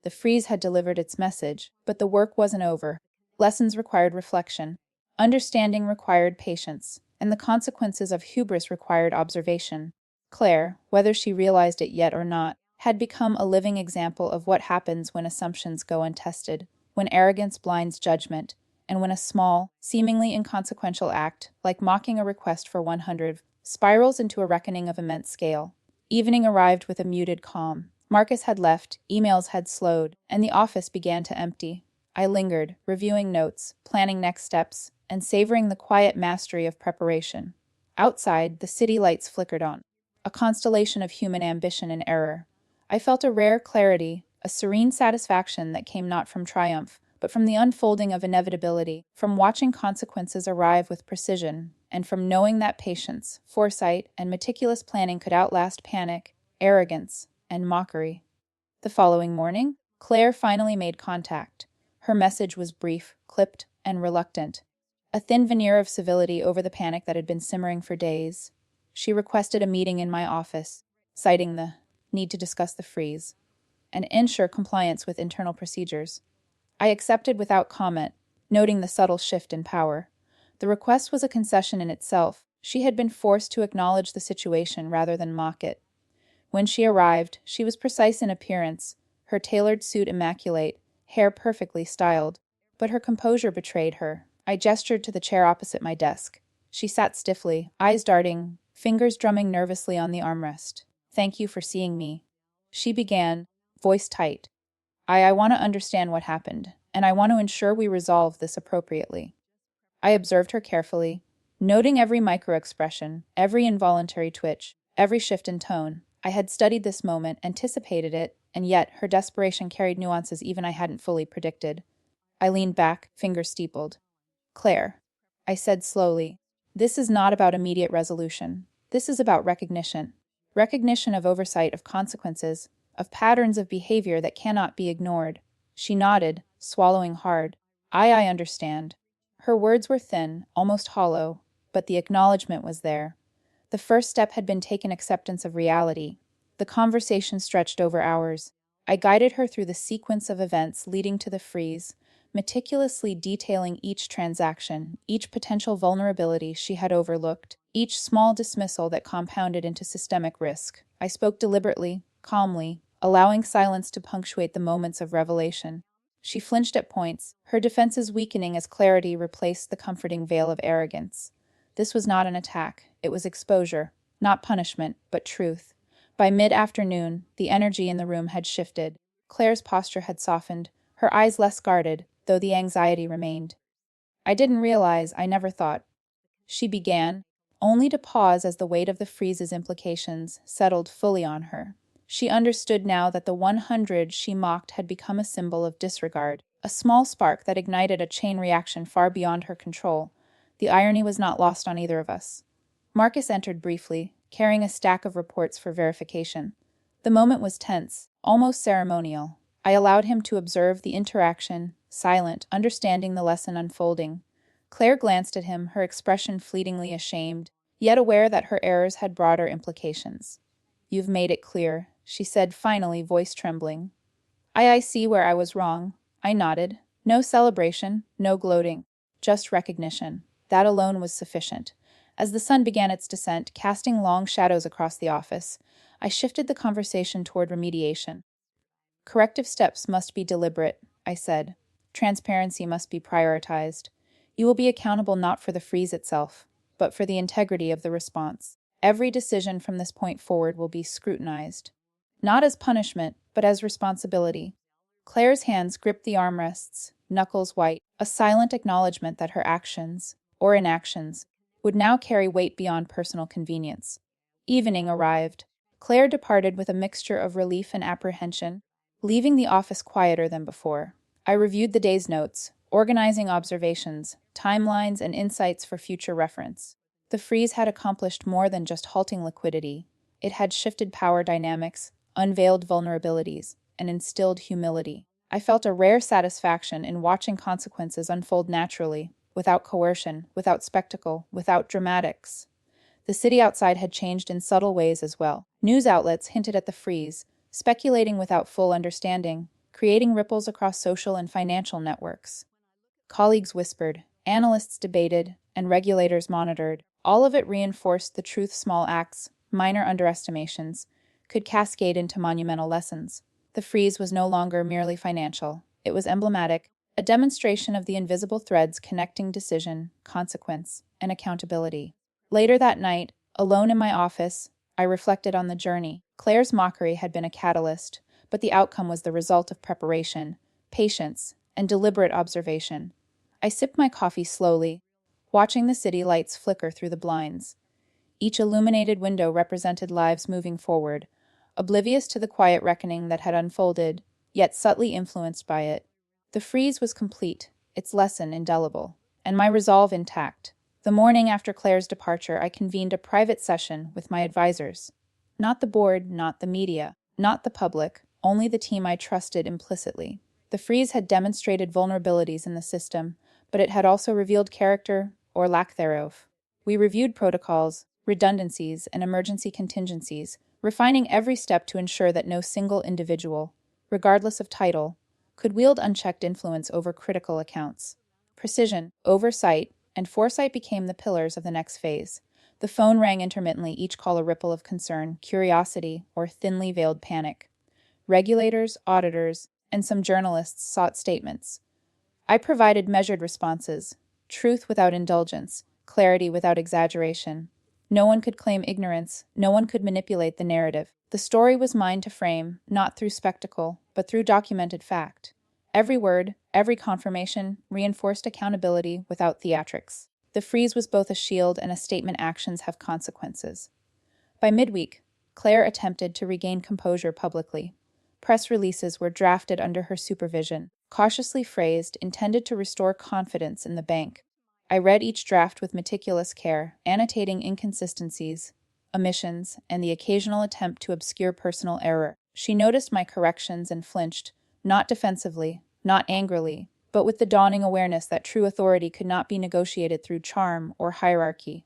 The freeze had delivered its message, but the work wasn't over. Lessons required reflection, understanding required patience, and the consequences of hubris required observation. Claire, whether she realized it yet or not, had become a living example of what happens when assumptions go untested, when arrogance blinds judgment, and when a small, seemingly inconsequential act, like mocking a request for 100, spirals into a reckoning of immense scale. Evening arrived with a muted calm. Marcus had left, emails had slowed, and the office began to empty. I lingered, reviewing notes, planning next steps, and savoring the quiet mastery of preparation. Outside, the city lights flickered on, a constellation of human ambition and error. I felt a rare clarity, a serene satisfaction that came not from triumph, but from the unfolding of inevitability, from watching consequences arrive with precision, and from knowing that patience, foresight, and meticulous planning could outlast panic, arrogance, and mockery. The following morning, Claire finally made contact. Her message was brief, clipped, and reluctant, a thin veneer of civility over the panic that had been simmering for days. She requested a meeting in my office, citing the need to discuss the freeze and ensure compliance with internal procedures. I accepted without comment, noting the subtle shift in power. The request was a concession in itself. She had been forced to acknowledge the situation rather than mock it. When she arrived, she was precise in appearance, her tailored suit immaculate, hair perfectly styled. But her composure betrayed her. I gestured to the chair opposite my desk. She sat stiffly, eyes darting, fingers drumming nervously on the armrest. "Thank you for seeing me," she began, voice tight. I want to understand what happened, and I want to ensure we resolve this appropriately. I observed her carefully, noting every microexpression, every involuntary twitch, every shift in tone. I had studied this moment, anticipated it, and yet her desperation carried nuances even I hadn't fully predicted. I leaned back, fingers steepled. Claire, I said slowly, this is not about immediate resolution. This is about recognition. Recognition of oversight, of consequences, of patterns of behavior that cannot be ignored. She nodded, swallowing hard. I understand. Her words were thin, almost hollow, but the acknowledgement was there. The first step had been taken, acceptance of reality. The conversation stretched over hours. I guided her through the sequence of events leading to the freeze, meticulously detailing each transaction, each potential vulnerability she had overlooked, each small dismissal that compounded into systemic risk. I spoke deliberately, calmly, allowing silence to punctuate the moments of revelation. She flinched at points, her defenses weakening as clarity replaced the comforting veil of arrogance. This was not an attack, it was exposure, not punishment, but truth. By mid-afternoon, the energy in the room had shifted. Claire's posture had softened, her eyes less guarded, though the anxiety remained. I didn't realize, I never thought. She began, only to pause as the weight of the freeze's implications settled fully on her. She understood now that the 100 she mocked had become a symbol of disregard, a small spark that ignited a chain reaction far beyond her control. The irony was not lost on either of us. Marcus entered briefly, carrying a stack of reports for verification. The moment was tense, almost ceremonial. I allowed him to observe the interaction, silent, understanding the lesson unfolding. Claire glanced at him, her expression fleetingly ashamed, yet aware that her errors had broader implications. "You've made it clear," she said finally, voice trembling. I see where I was wrong." I nodded. No celebration, no gloating, just recognition. That alone was sufficient. As the sun began its descent, casting long shadows across the office, I shifted the conversation toward remediation. "Corrective steps must be deliberate," I said. "Transparency must be prioritized. You will be accountable not for the freeze itself, but for the integrity of the response. Every decision from this point forward will be scrutinized. Not as punishment, but as responsibility." Claire's hands gripped the armrests, knuckles white, a silent acknowledgement that her actions, or inactions, would now carry weight beyond personal convenience. Evening arrived. Claire departed with a mixture of relief and apprehension, leaving the office quieter than before. I reviewed the day's notes, organizing observations, timelines, and insights for future reference. The freeze had accomplished more than just halting liquidity. It had shifted power dynamics, unveiled vulnerabilities, and instilled humility. I felt a rare satisfaction in watching consequences unfold naturally, without coercion, without spectacle, without dramatics. The city outside had changed in subtle ways as well. News outlets hinted at the freeze, speculating without full understanding, creating ripples across social and financial networks. Colleagues whispered, analysts debated, and regulators monitored. All of it reinforced the truth small acts, minor underestimations, could cascade into monumental lessons. The freeze was no longer merely financial. It was emblematic, a demonstration of the invisible threads connecting decision, consequence, and accountability. Later that night, alone in my office, I reflected on the journey. Claire's mockery had been a catalyst, but the outcome was the result of preparation, patience, and deliberate observation. I sipped my coffee slowly, watching the city lights flicker through the blinds. Each illuminated window represented lives moving forward, oblivious to the quiet reckoning that had unfolded, yet subtly influenced by it. The freeze was complete, its lesson indelible, and my resolve intact. The morning after Claire's departure, I convened a private session with my advisors. Not the board, not the media, not the public, only the team I trusted implicitly. The freeze had demonstrated vulnerabilities in the system, but it had also revealed character, or lack thereof. We reviewed protocols, redundancies, and emergency contingencies, refining every step to ensure that no single individual, regardless of title, could wield unchecked influence over critical accounts. Precision, oversight, and foresight became the pillars of the next phase. The phone rang intermittently, each call a ripple of concern, curiosity, or thinly veiled panic. Regulators, auditors, and some journalists sought statements. I provided measured responses, truth without indulgence, clarity without exaggeration. No one could claim ignorance, no one could manipulate the narrative. The story was mine to frame, not through spectacle, but through documented fact. Every word, every confirmation reinforced accountability without theatrics. The freeze was both a shield and a statement: actions have consequences. By midweek, Claire attempted to regain composure publicly. Press releases were drafted under her supervision, cautiously phrased, intended to restore confidence in the bank. I read each draft with meticulous care, annotating inconsistencies, omissions, and the occasional attempt to obscure personal error. She noticed my corrections and flinched, not defensively, not angrily, but with the dawning awareness that true authority could not be negotiated through charm or hierarchy.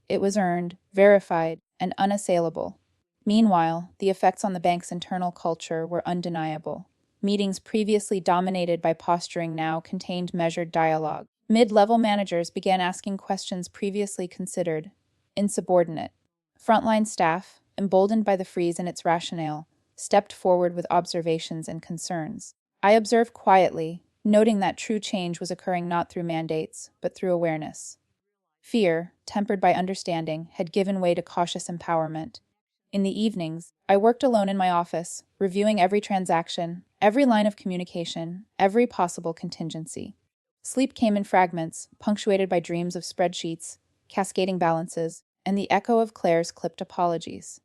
It was earned, verified, and unassailable. Meanwhile, the effects on the bank's internal culture were undeniable. Meetings previously dominated by posturing now contained measured dialogue. Mid-level managers began asking questions previously considered insubordinate. Frontline staff, emboldened by the freeze and its rationale, stepped forward with observations and concerns. I observed quietly, noting that true change was occurring not through mandates, but through awareness. Fear, tempered by understanding, had given way to cautious empowerment. In the evenings, I worked alone in my office, reviewing every transaction, every line of communication, every possible contingency. Sleep came in fragments, punctuated by dreams of spreadsheets, cascading balances, and the echo of Claire's clipped apologies.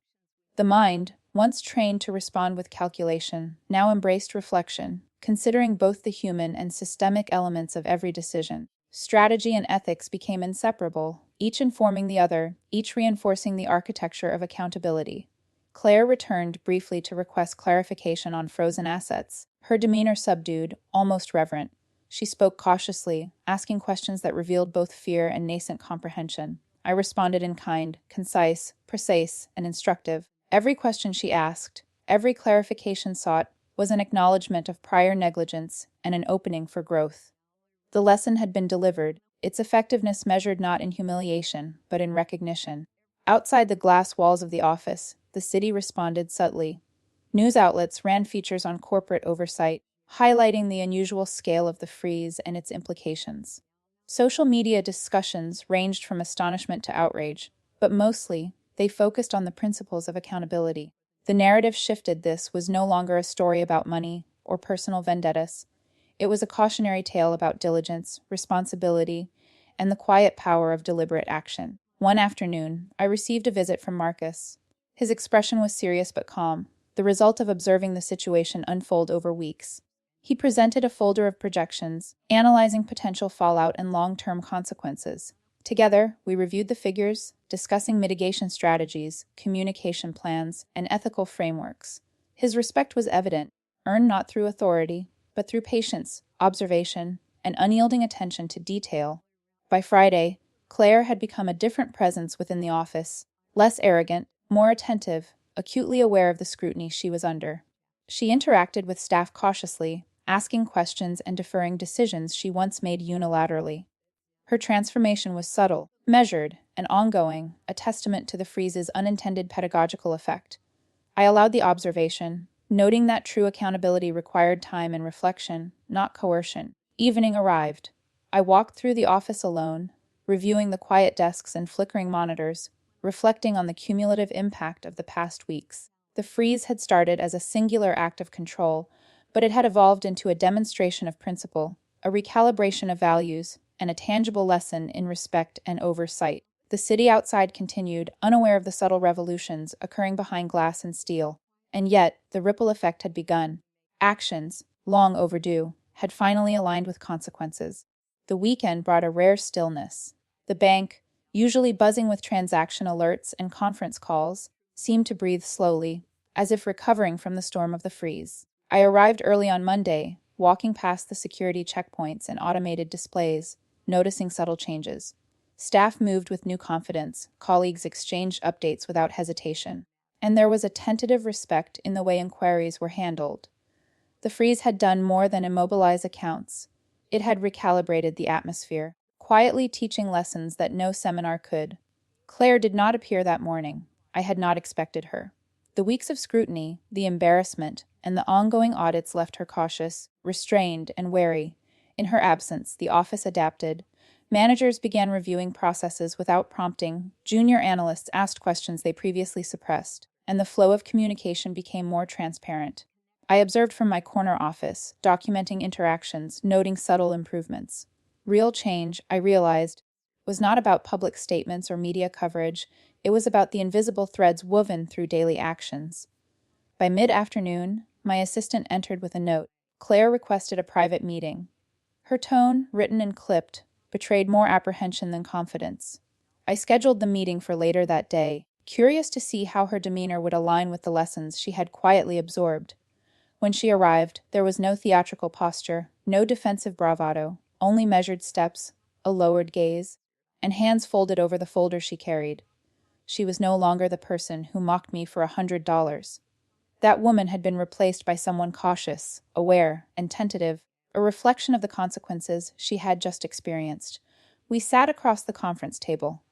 The mind, once trained to respond with calculation, now embraced reflection, considering both the human and systemic elements of every decision. Strategy and ethics became inseparable, each informing the other, each reinforcing the architecture of accountability. Claire returned briefly to request clarification on frozen assets, her demeanor subdued, almost reverent. She spoke cautiously, asking questions that revealed both fear and nascent comprehension. I responded in kind, concise, precise, and instructive. Every question she asked, every clarification sought, was an acknowledgement of prior negligence and an opening for growth. The lesson had been delivered, its effectiveness measured not in humiliation, but in recognition. Outside the glass walls of the office, the city responded subtly. News outlets ran features on corporate oversight, highlighting the unusual scale of the freeze and its implications. Social media discussions ranged from astonishment to outrage, but mostly, they focused on the principles of accountability. The narrative shifted. This was no longer a story about money or personal vendettas. It was a cautionary tale about diligence, responsibility, and the quiet power of deliberate action. One afternoon, I received a visit from Marcus. His expression was serious but calm, the result of observing the situation unfold over weeks. He presented a folder of projections, analyzing potential fallout and long-term consequences. Together, we reviewed the figures, discussing mitigation strategies, communication plans, and ethical frameworks. His respect was evident, earned not through authority, but through patience, observation, and unyielding attention to detail. By Friday, Claire had become a different presence within the office, less arrogant, more attentive, acutely aware of the scrutiny she was under. She interacted with staff cautiously, asking questions and deferring decisions she once made unilaterally. Her transformation was subtle, measured, and ongoing, a testament to the freeze's unintended pedagogical effect. I allowed the observation, noting that true accountability required time and reflection, not coercion. Evening arrived. I walked through the office alone, reviewing the quiet desks and flickering monitors, reflecting on the cumulative impact of the past weeks. The freeze had started as a singular act of control, but it had evolved into a demonstration of principle, a recalibration of values, and a tangible lesson in respect and oversight. The city outside continued, unaware of the subtle revolutions occurring behind glass and steel. And yet, the ripple effect had begun. Actions, long overdue, had finally aligned with consequences. The weekend brought a rare stillness. The bank, usually buzzing with transaction alerts and conference calls, seemed to breathe slowly, as if recovering from the storm of the freeze. I arrived early on Monday, walking past the security checkpoints and automated displays, noticing subtle changes. Staff moved with new confidence, colleagues exchanged updates without hesitation, and there was a tentative respect in the way inquiries were handled. The freeze had done more than immobilize accounts. It had recalibrated the atmosphere, quietly teaching lessons that no seminar could. Claire did not appear that morning. I had not expected her. The weeks of scrutiny, the embarrassment, and the ongoing audits left her cautious, restrained, and wary. In her absence, the office adapted. Managers began reviewing processes without prompting, junior analysts asked questions they previously suppressed, and the flow of communication became more transparent. I observed from my corner office, documenting interactions, noting subtle improvements. Real change, I realized, was not about public statements or media coverage, it was about the invisible threads woven through daily actions. By mid-afternoon, my assistant entered with a note. Claire requested a private meeting. Her tone, written and clipped, betrayed more apprehension than confidence. I scheduled the meeting for later that day, curious to see how her demeanor would align with the lessons she had quietly absorbed. When she arrived, there was no theatrical posture, no defensive bravado, only measured steps, a lowered gaze, and hands folded over the folder she carried. She was no longer the person who mocked me for $100. That woman had been replaced by someone cautious, aware, and tentative, a reflection of the consequences she had just experienced. We sat across the conference table.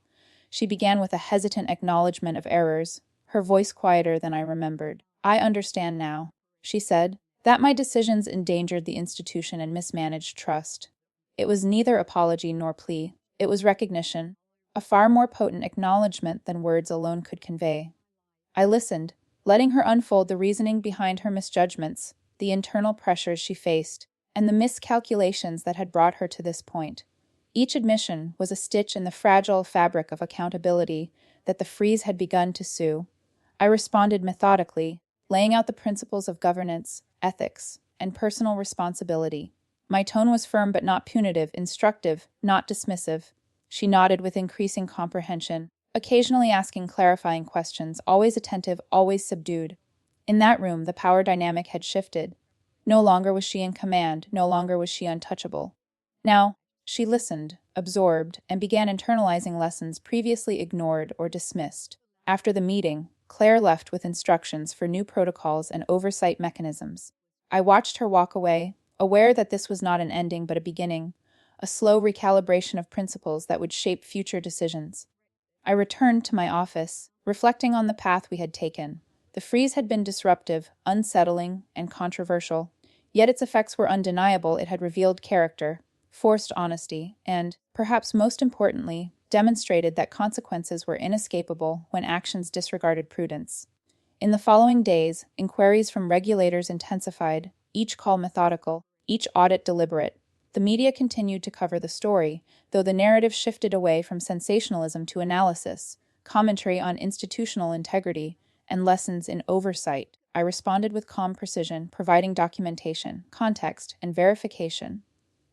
She began with a hesitant acknowledgement of errors, her voice quieter than I remembered. "I understand now," she said, "that my decisions endangered the institution and mismanaged trust." It was neither apology nor plea. It was recognition, a far more potent acknowledgement than words alone could convey. I listened, letting her unfold the reasoning behind her misjudgments, the internal pressures she faced, and the miscalculations that had brought her to this point. Each admission was a stitch in the fragile fabric of accountability that the freeze had begun to sew. I responded methodically, laying out the principles of governance, ethics, and personal responsibility. My tone was firm but not punitive, instructive, not dismissive. She nodded with increasing comprehension, occasionally asking clarifying questions, always attentive, always subdued. In that room, the power dynamic had shifted. No longer was she in command, no longer was she untouchable. Now, she listened, absorbed, and began internalizing lessons previously ignored or dismissed. After the meeting, Claire left with instructions for new protocols and oversight mechanisms. I watched her walk away, aware that this was not an ending but a beginning, a slow recalibration of principles that would shape future decisions. I returned to my office, reflecting on the path we had taken. The freeze had been disruptive, unsettling, and controversial, yet its effects were undeniable. It had revealed character, forced honesty, and, perhaps most importantly, demonstrated that consequences were inescapable when actions disregarded prudence. In the following days, inquiries from regulators intensified, each call methodical, each audit deliberate. The media continued to cover the story, though the narrative shifted away from sensationalism to analysis, commentary on institutional integrity, and lessons in oversight. I responded with calm precision, providing documentation, context, and verification.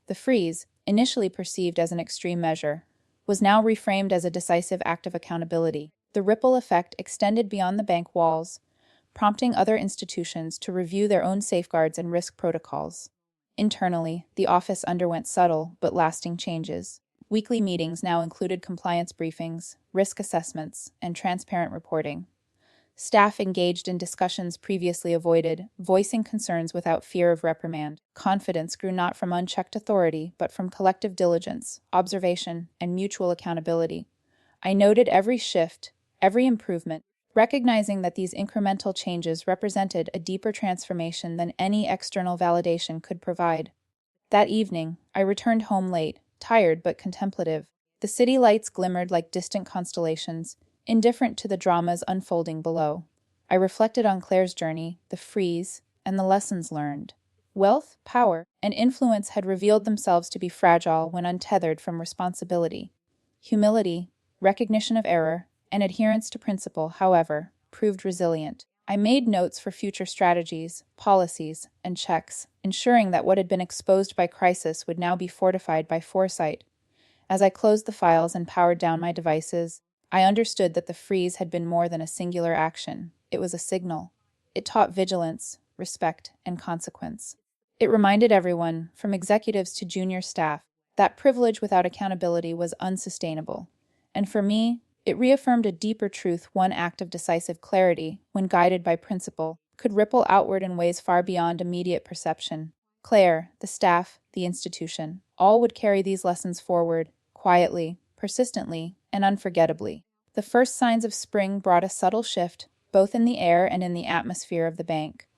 The freeze, initially perceived as an extreme measure, was now reframed as a decisive act of accountability. The ripple effect extended beyond the bank walls, prompting other institutions to review their own safeguards and risk protocols. Internally, the office underwent subtle but lasting changes. Weekly meetings now included compliance briefings, risk assessments, and transparent reporting. Staff engaged in discussions previously avoided, voicing concerns without fear of reprimand. Confidence grew not from unchecked authority, but from collective diligence, observation, and mutual accountability. I noted every shift, every improvement, recognizing that these incremental changes represented a deeper transformation than any external validation could provide. That evening, I returned home late, tired but contemplative. The city lights glimmered like distant constellations, indifferent to the dramas unfolding below. I reflected on Claire's journey, the freeze, and the lessons learned. Wealth, power, and influence had revealed themselves to be fragile when untethered from responsibility. Humility, recognition of error, and adherence to principle, however, proved resilient. I made notes for future strategies, policies, and checks, ensuring that what had been exposed by crisis would now be fortified by foresight. As I closed the files and powered down my devices, I understood that the freeze had been more than a singular action. It was a signal. It taught vigilance, respect, and consequence. It reminded everyone, from executives to junior staff, that privilege without accountability was unsustainable. And for me, it reaffirmed a deeper truth: one act of decisive clarity, when guided by principle, could ripple outward in ways far beyond immediate perception. Claire, the staff, the institution, all would carry these lessons forward, quietly, persistently, and unforgettably. The first signs of spring brought a subtle shift, both in the air and in the atmosphere of the bank.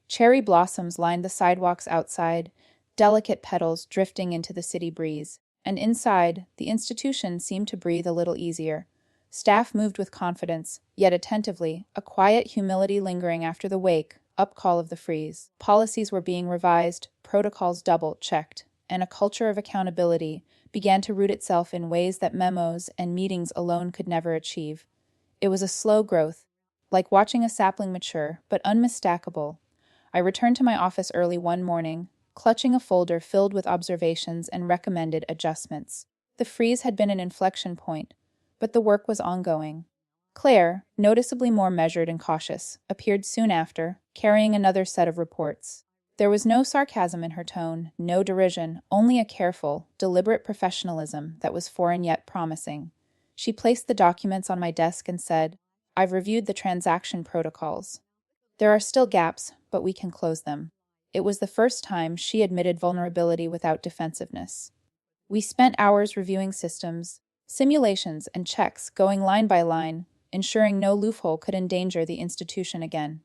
Cherry blossoms lined the sidewalks outside, delicate petals drifting into the city breeze. And inside, the institution seemed to breathe a little easier. Staff moved with confidence, yet attentively, a quiet humility lingering after the wake, upcall of the freeze. Policies were being revised, protocols double-checked, and a culture of accountability began to root itself in ways that memos and meetings alone could never achieve. It was a slow growth, like watching a sapling mature, but unmistakable. I returned to my office early one morning, clutching a folder filled with observations and recommended adjustments. The freeze had been an inflection point, but the work was ongoing. Claire, noticeably more measured and cautious, appeared soon after, carrying another set of reports. There was no sarcasm in her tone, no derision, only a careful, deliberate professionalism that was foreign yet promising. She placed the documents on my desk and said, "I've reviewed the transaction protocols. There are still gaps, but we can close them." It was the first time she admitted vulnerability without defensiveness. We spent hours reviewing systems, simulations, and checks, going line by line, ensuring no loophole could endanger the institution again.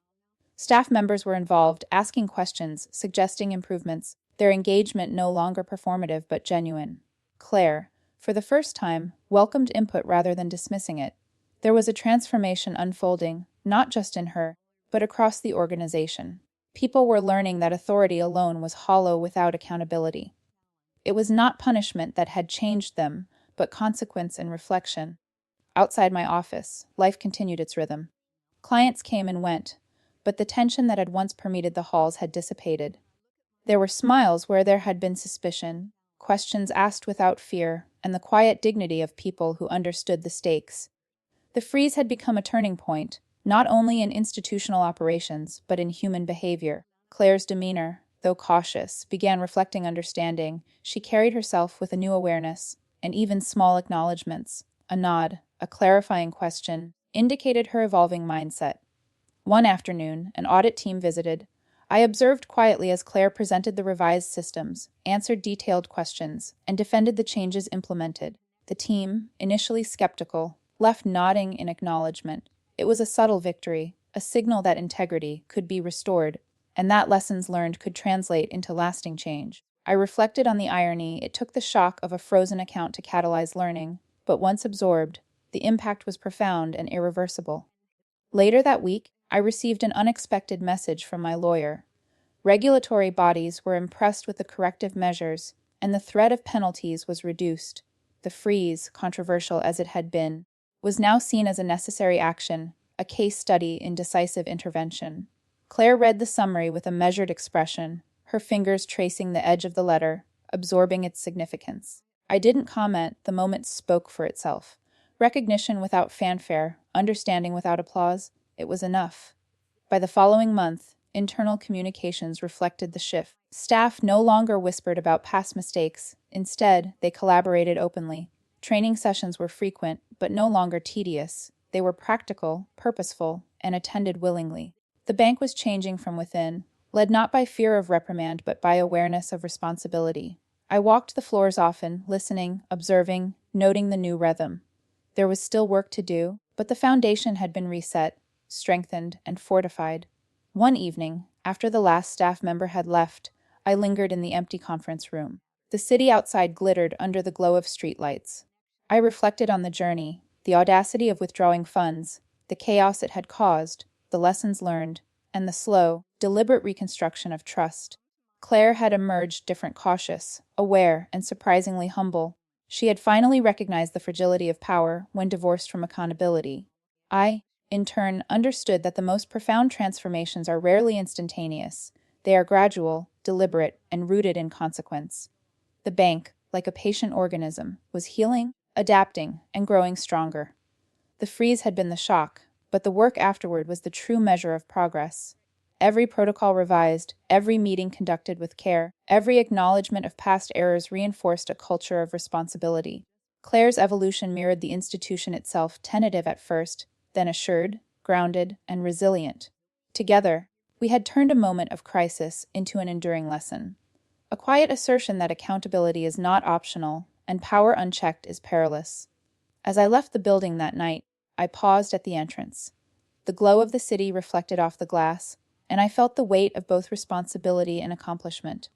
Staff members were involved, asking questions, suggesting improvements, their engagement no longer performative but genuine. Claire, for the first time, welcomed input rather than dismissing it. There was a transformation unfolding, not just in her, but across the organization. People were learning that authority alone was hollow without accountability. It was not punishment that had changed them, but consequence and reflection. Outside my office, life continued its rhythm. Clients came and went, but the tension that had once permeated the halls had dissipated. There were smiles where there had been suspicion, questions asked without fear, and the quiet dignity of people who understood the stakes. The freeze had become a turning point, not only in institutional operations, but in human behavior. Claire's demeanor, though cautious, began reflecting understanding. She carried herself with a new awareness, and even small acknowledgments, a nod, a clarifying question, indicated her evolving mindset. One afternoon, an audit team visited. I observed quietly as Claire presented the revised systems, answered detailed questions, and defended the changes implemented. The team, initially skeptical, left nodding in acknowledgement. It was a subtle victory, a signal that integrity could be restored, and that lessons learned could translate into lasting change. I reflected on the irony. It took the shock of a frozen account to catalyze learning, but once absorbed, the impact was profound and irreversible. Later that week, I received an unexpected message from my lawyer. Regulatory bodies were impressed with the corrective measures, and the threat of penalties was reduced. The freeze, controversial as it had been, was now seen as a necessary action, a case study in decisive intervention. Claire read the summary with a measured expression, her fingers tracing the edge of the letter, absorbing its significance. I didn't comment, the moment spoke for itself. Recognition without fanfare, understanding without applause, it was enough. By the following month, internal communications reflected the shift. Staff no longer whispered about past mistakes. Instead, they collaborated openly. Training sessions were frequent, but no longer tedious. They were practical, purposeful, and attended willingly. The bank was changing from within, led not by fear of reprimand but by awareness of responsibility. I walked the floors often, listening, observing, noting the new rhythm. There was still work to do, but the foundation had been reset, strengthened, and fortified. One evening, after the last staff member had left, I lingered in the empty conference room. The city outside glittered under the glow of streetlights. I reflected on the journey, the audacity of withdrawing funds, the chaos it had caused, the lessons learned, and the slow, deliberate reconstruction of trust. Claire had emerged different, cautious, aware, and surprisingly humble. She had finally recognized the fragility of power when divorced from accountability. I, in turn, understood that the most profound transformations are rarely instantaneous. They are gradual, deliberate, and rooted in consequence. The bank, like a patient organism, was healing, adapting, and growing stronger. The freeze had been the shock, but the work afterward was the true measure of progress. Every protocol revised, every meeting conducted with care, every acknowledgement of past errors reinforced a culture of responsibility. Claire's evolution mirrored the institution itself, tentative at first, then assured, grounded, and resilient. Together, we had turned a moment of crisis into an enduring lesson. A quiet assertion that accountability is not optional, and power unchecked is perilous. As I left the building that night, I paused at the entrance. The glow of the city reflected off the glass, and I felt the weight of both responsibility and accomplishment.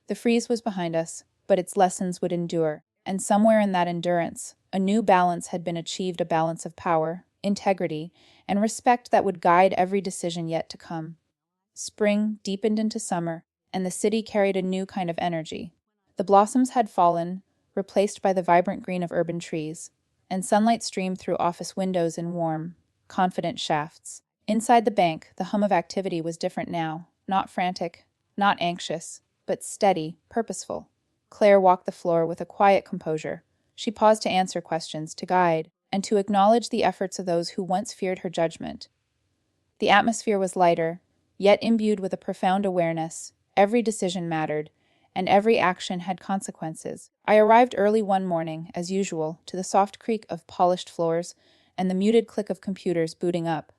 The freeze was behind us, but its lessons would endure, and somewhere in that endurance, a new balance had been achieved, a balance of power, integrity, and respect that would guide every decision yet to come. Spring deepened into summer, and the city carried a new kind of energy. The blossoms had fallen, replaced by the vibrant green of urban trees, and sunlight streamed through office windows in warm, confident shafts. Inside the bank, the hum of activity was different now, not frantic, not anxious, but steady, purposeful. Claire walked the floor with a quiet composure. She paused to answer questions, to guide, and to acknowledge the efforts of those who once feared her judgment. The atmosphere was lighter, yet imbued with a profound awareness. Every decision mattered, and every action had consequences. I arrived early one morning, as usual, to the soft creak of polished floors and the muted click of computers booting up.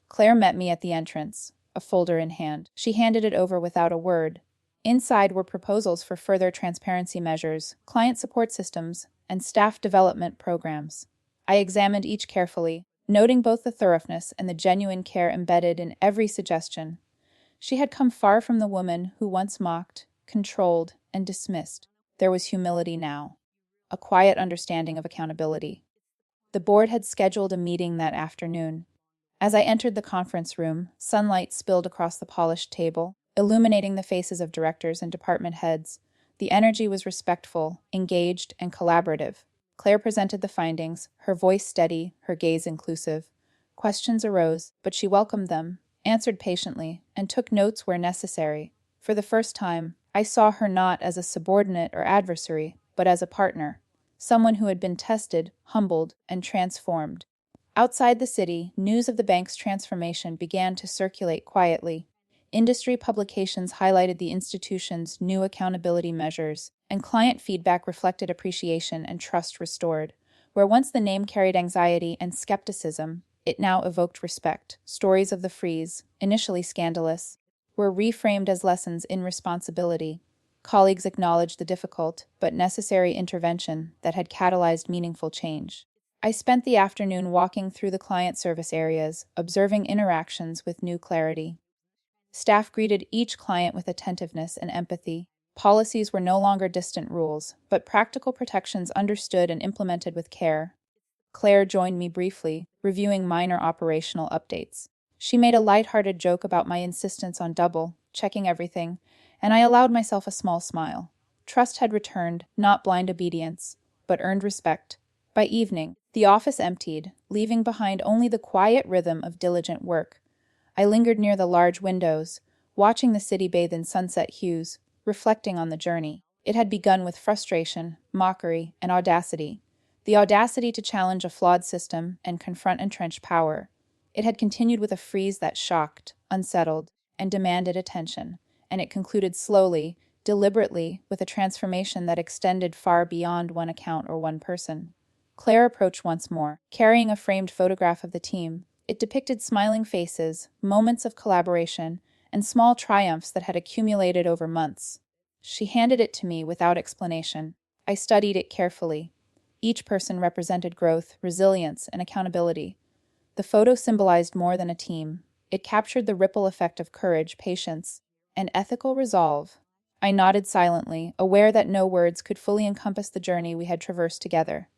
Claire met me at the entrance, a folder in hand. She handed it over without a word. Inside were proposals for further transparency measures, client support systems, and staff development programs. I examined each carefully, noting both the thoroughness and the genuine care embedded in every suggestion. She had come far from the woman who once mocked, controlled, and dismissed. There was humility now, a quiet understanding of accountability. The board had scheduled a meeting that afternoon. As I entered the conference room, sunlight spilled across the polished table, illuminating the faces of directors and department heads. The energy was respectful, engaged, and collaborative. Claire presented the findings, her voice steady, her gaze inclusive. Questions arose, but she welcomed them, answered patiently, and took notes where necessary. For the first time, I saw her not as a subordinate or adversary, but as a partner, someone who had been tested, humbled, and transformed. Outside the city, news of the bank's transformation began to circulate quietly. Industry publications highlighted the institution's new accountability measures, and client feedback reflected appreciation and trust restored. Where once the name carried anxiety and skepticism, it now evoked respect. Stories of the freeze, initially scandalous, were reframed as lessons in responsibility. Colleagues acknowledged the difficult but necessary intervention that had catalyzed meaningful change. I spent the afternoon walking through the client service areas, observing interactions with new clarity. Staff greeted each client with attentiveness and empathy. Policies were no longer distant rules, but practical protections understood and implemented with care. Claire joined me briefly, reviewing minor operational updates. She made a light-hearted joke about my insistence on double-checking everything, and I allowed myself a small smile. Trust had returned, not blind obedience, but earned respect. By evening, the office emptied, leaving behind only the quiet rhythm of diligent work. I lingered near the large windows, watching the city bathe in sunset hues, reflecting on the journey. It had begun with frustration, mockery, and audacity. The audacity to challenge a flawed system and confront entrenched power. It had continued with a freeze that shocked, unsettled, and demanded attention, and it concluded slowly, deliberately, with a transformation that extended far beyond one account or one person. Claire approached once more, carrying a framed photograph of the team. It depicted smiling faces, moments of collaboration, and small triumphs that had accumulated over months. She handed it to me without explanation. I studied it carefully. Each person represented growth, resilience, and accountability. The photo symbolized more than a team. It captured the ripple effect of courage, patience, and ethical resolve. I nodded silently, aware that no words could fully encompass the journey we had traversed together.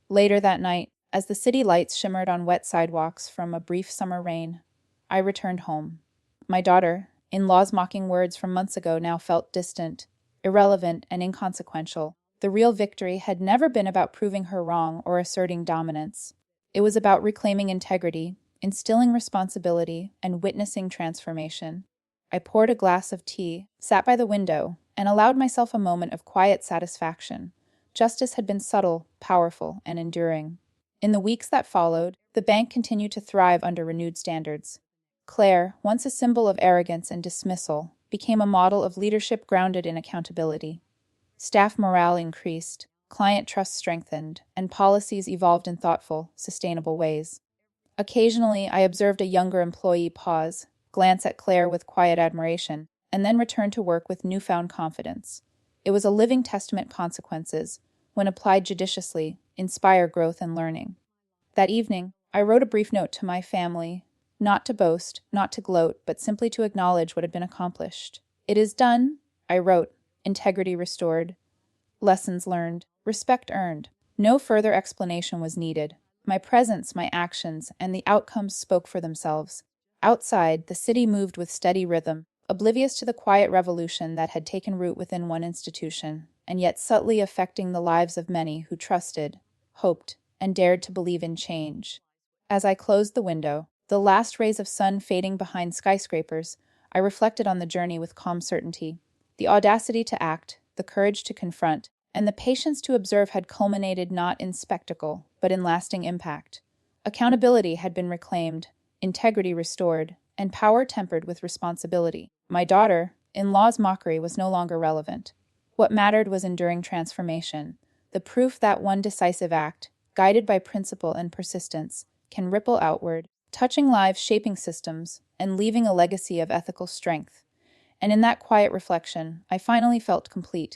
Later that night, as the city lights shimmered on wet sidewalks from a brief summer rain, I returned home. My daughter, in-laws' mocking words from months ago, now felt distant, irrelevant, and inconsequential. The real victory had never been about proving her wrong or asserting dominance. It was about reclaiming integrity, instilling responsibility, and witnessing transformation. I poured a glass of tea, sat by the window, and allowed myself a moment of quiet satisfaction. Justice had been subtle, powerful, and enduring. In the weeks that followed, the bank continued to thrive under renewed standards. Claire, once a symbol of arrogance and dismissal, became a model of leadership grounded in accountability. Staff morale increased, client trust strengthened, and policies evolved in thoughtful, sustainable ways. Occasionally, I observed a younger employee pause, glance at Claire with quiet admiration, and then return to work with newfound confidence. It was a living testament consequences, when applied judiciously, inspire growth and learning. That evening, I wrote a brief note to my family, not to boast, not to gloat, but simply to acknowledge what had been accomplished. "It is done," I wrote, integrity restored, lessons learned, respect earned. No further explanation was needed. My presence, my actions, and the outcomes spoke for themselves. Outside, the city moved with steady rhythm, oblivious to the quiet revolution that had taken root within one institution, and yet subtly affecting the lives of many who trusted, hoped, and dared to believe in change. As I closed the window, the last rays of sun fading behind skyscrapers, I reflected on the journey with calm certainty. The audacity to act, the courage to confront, and the patience to observe had culminated not in spectacle, but in lasting impact. Accountability had been reclaimed, integrity restored, and power tempered with responsibility. My daughter, in law's mockery, was no longer relevant. What mattered was enduring transformation, the proof that one decisive act, guided by principle and persistence, can ripple outward, touching lives, shaping systems, and leaving a legacy of ethical strength. And in that quiet reflection, I finally felt complete.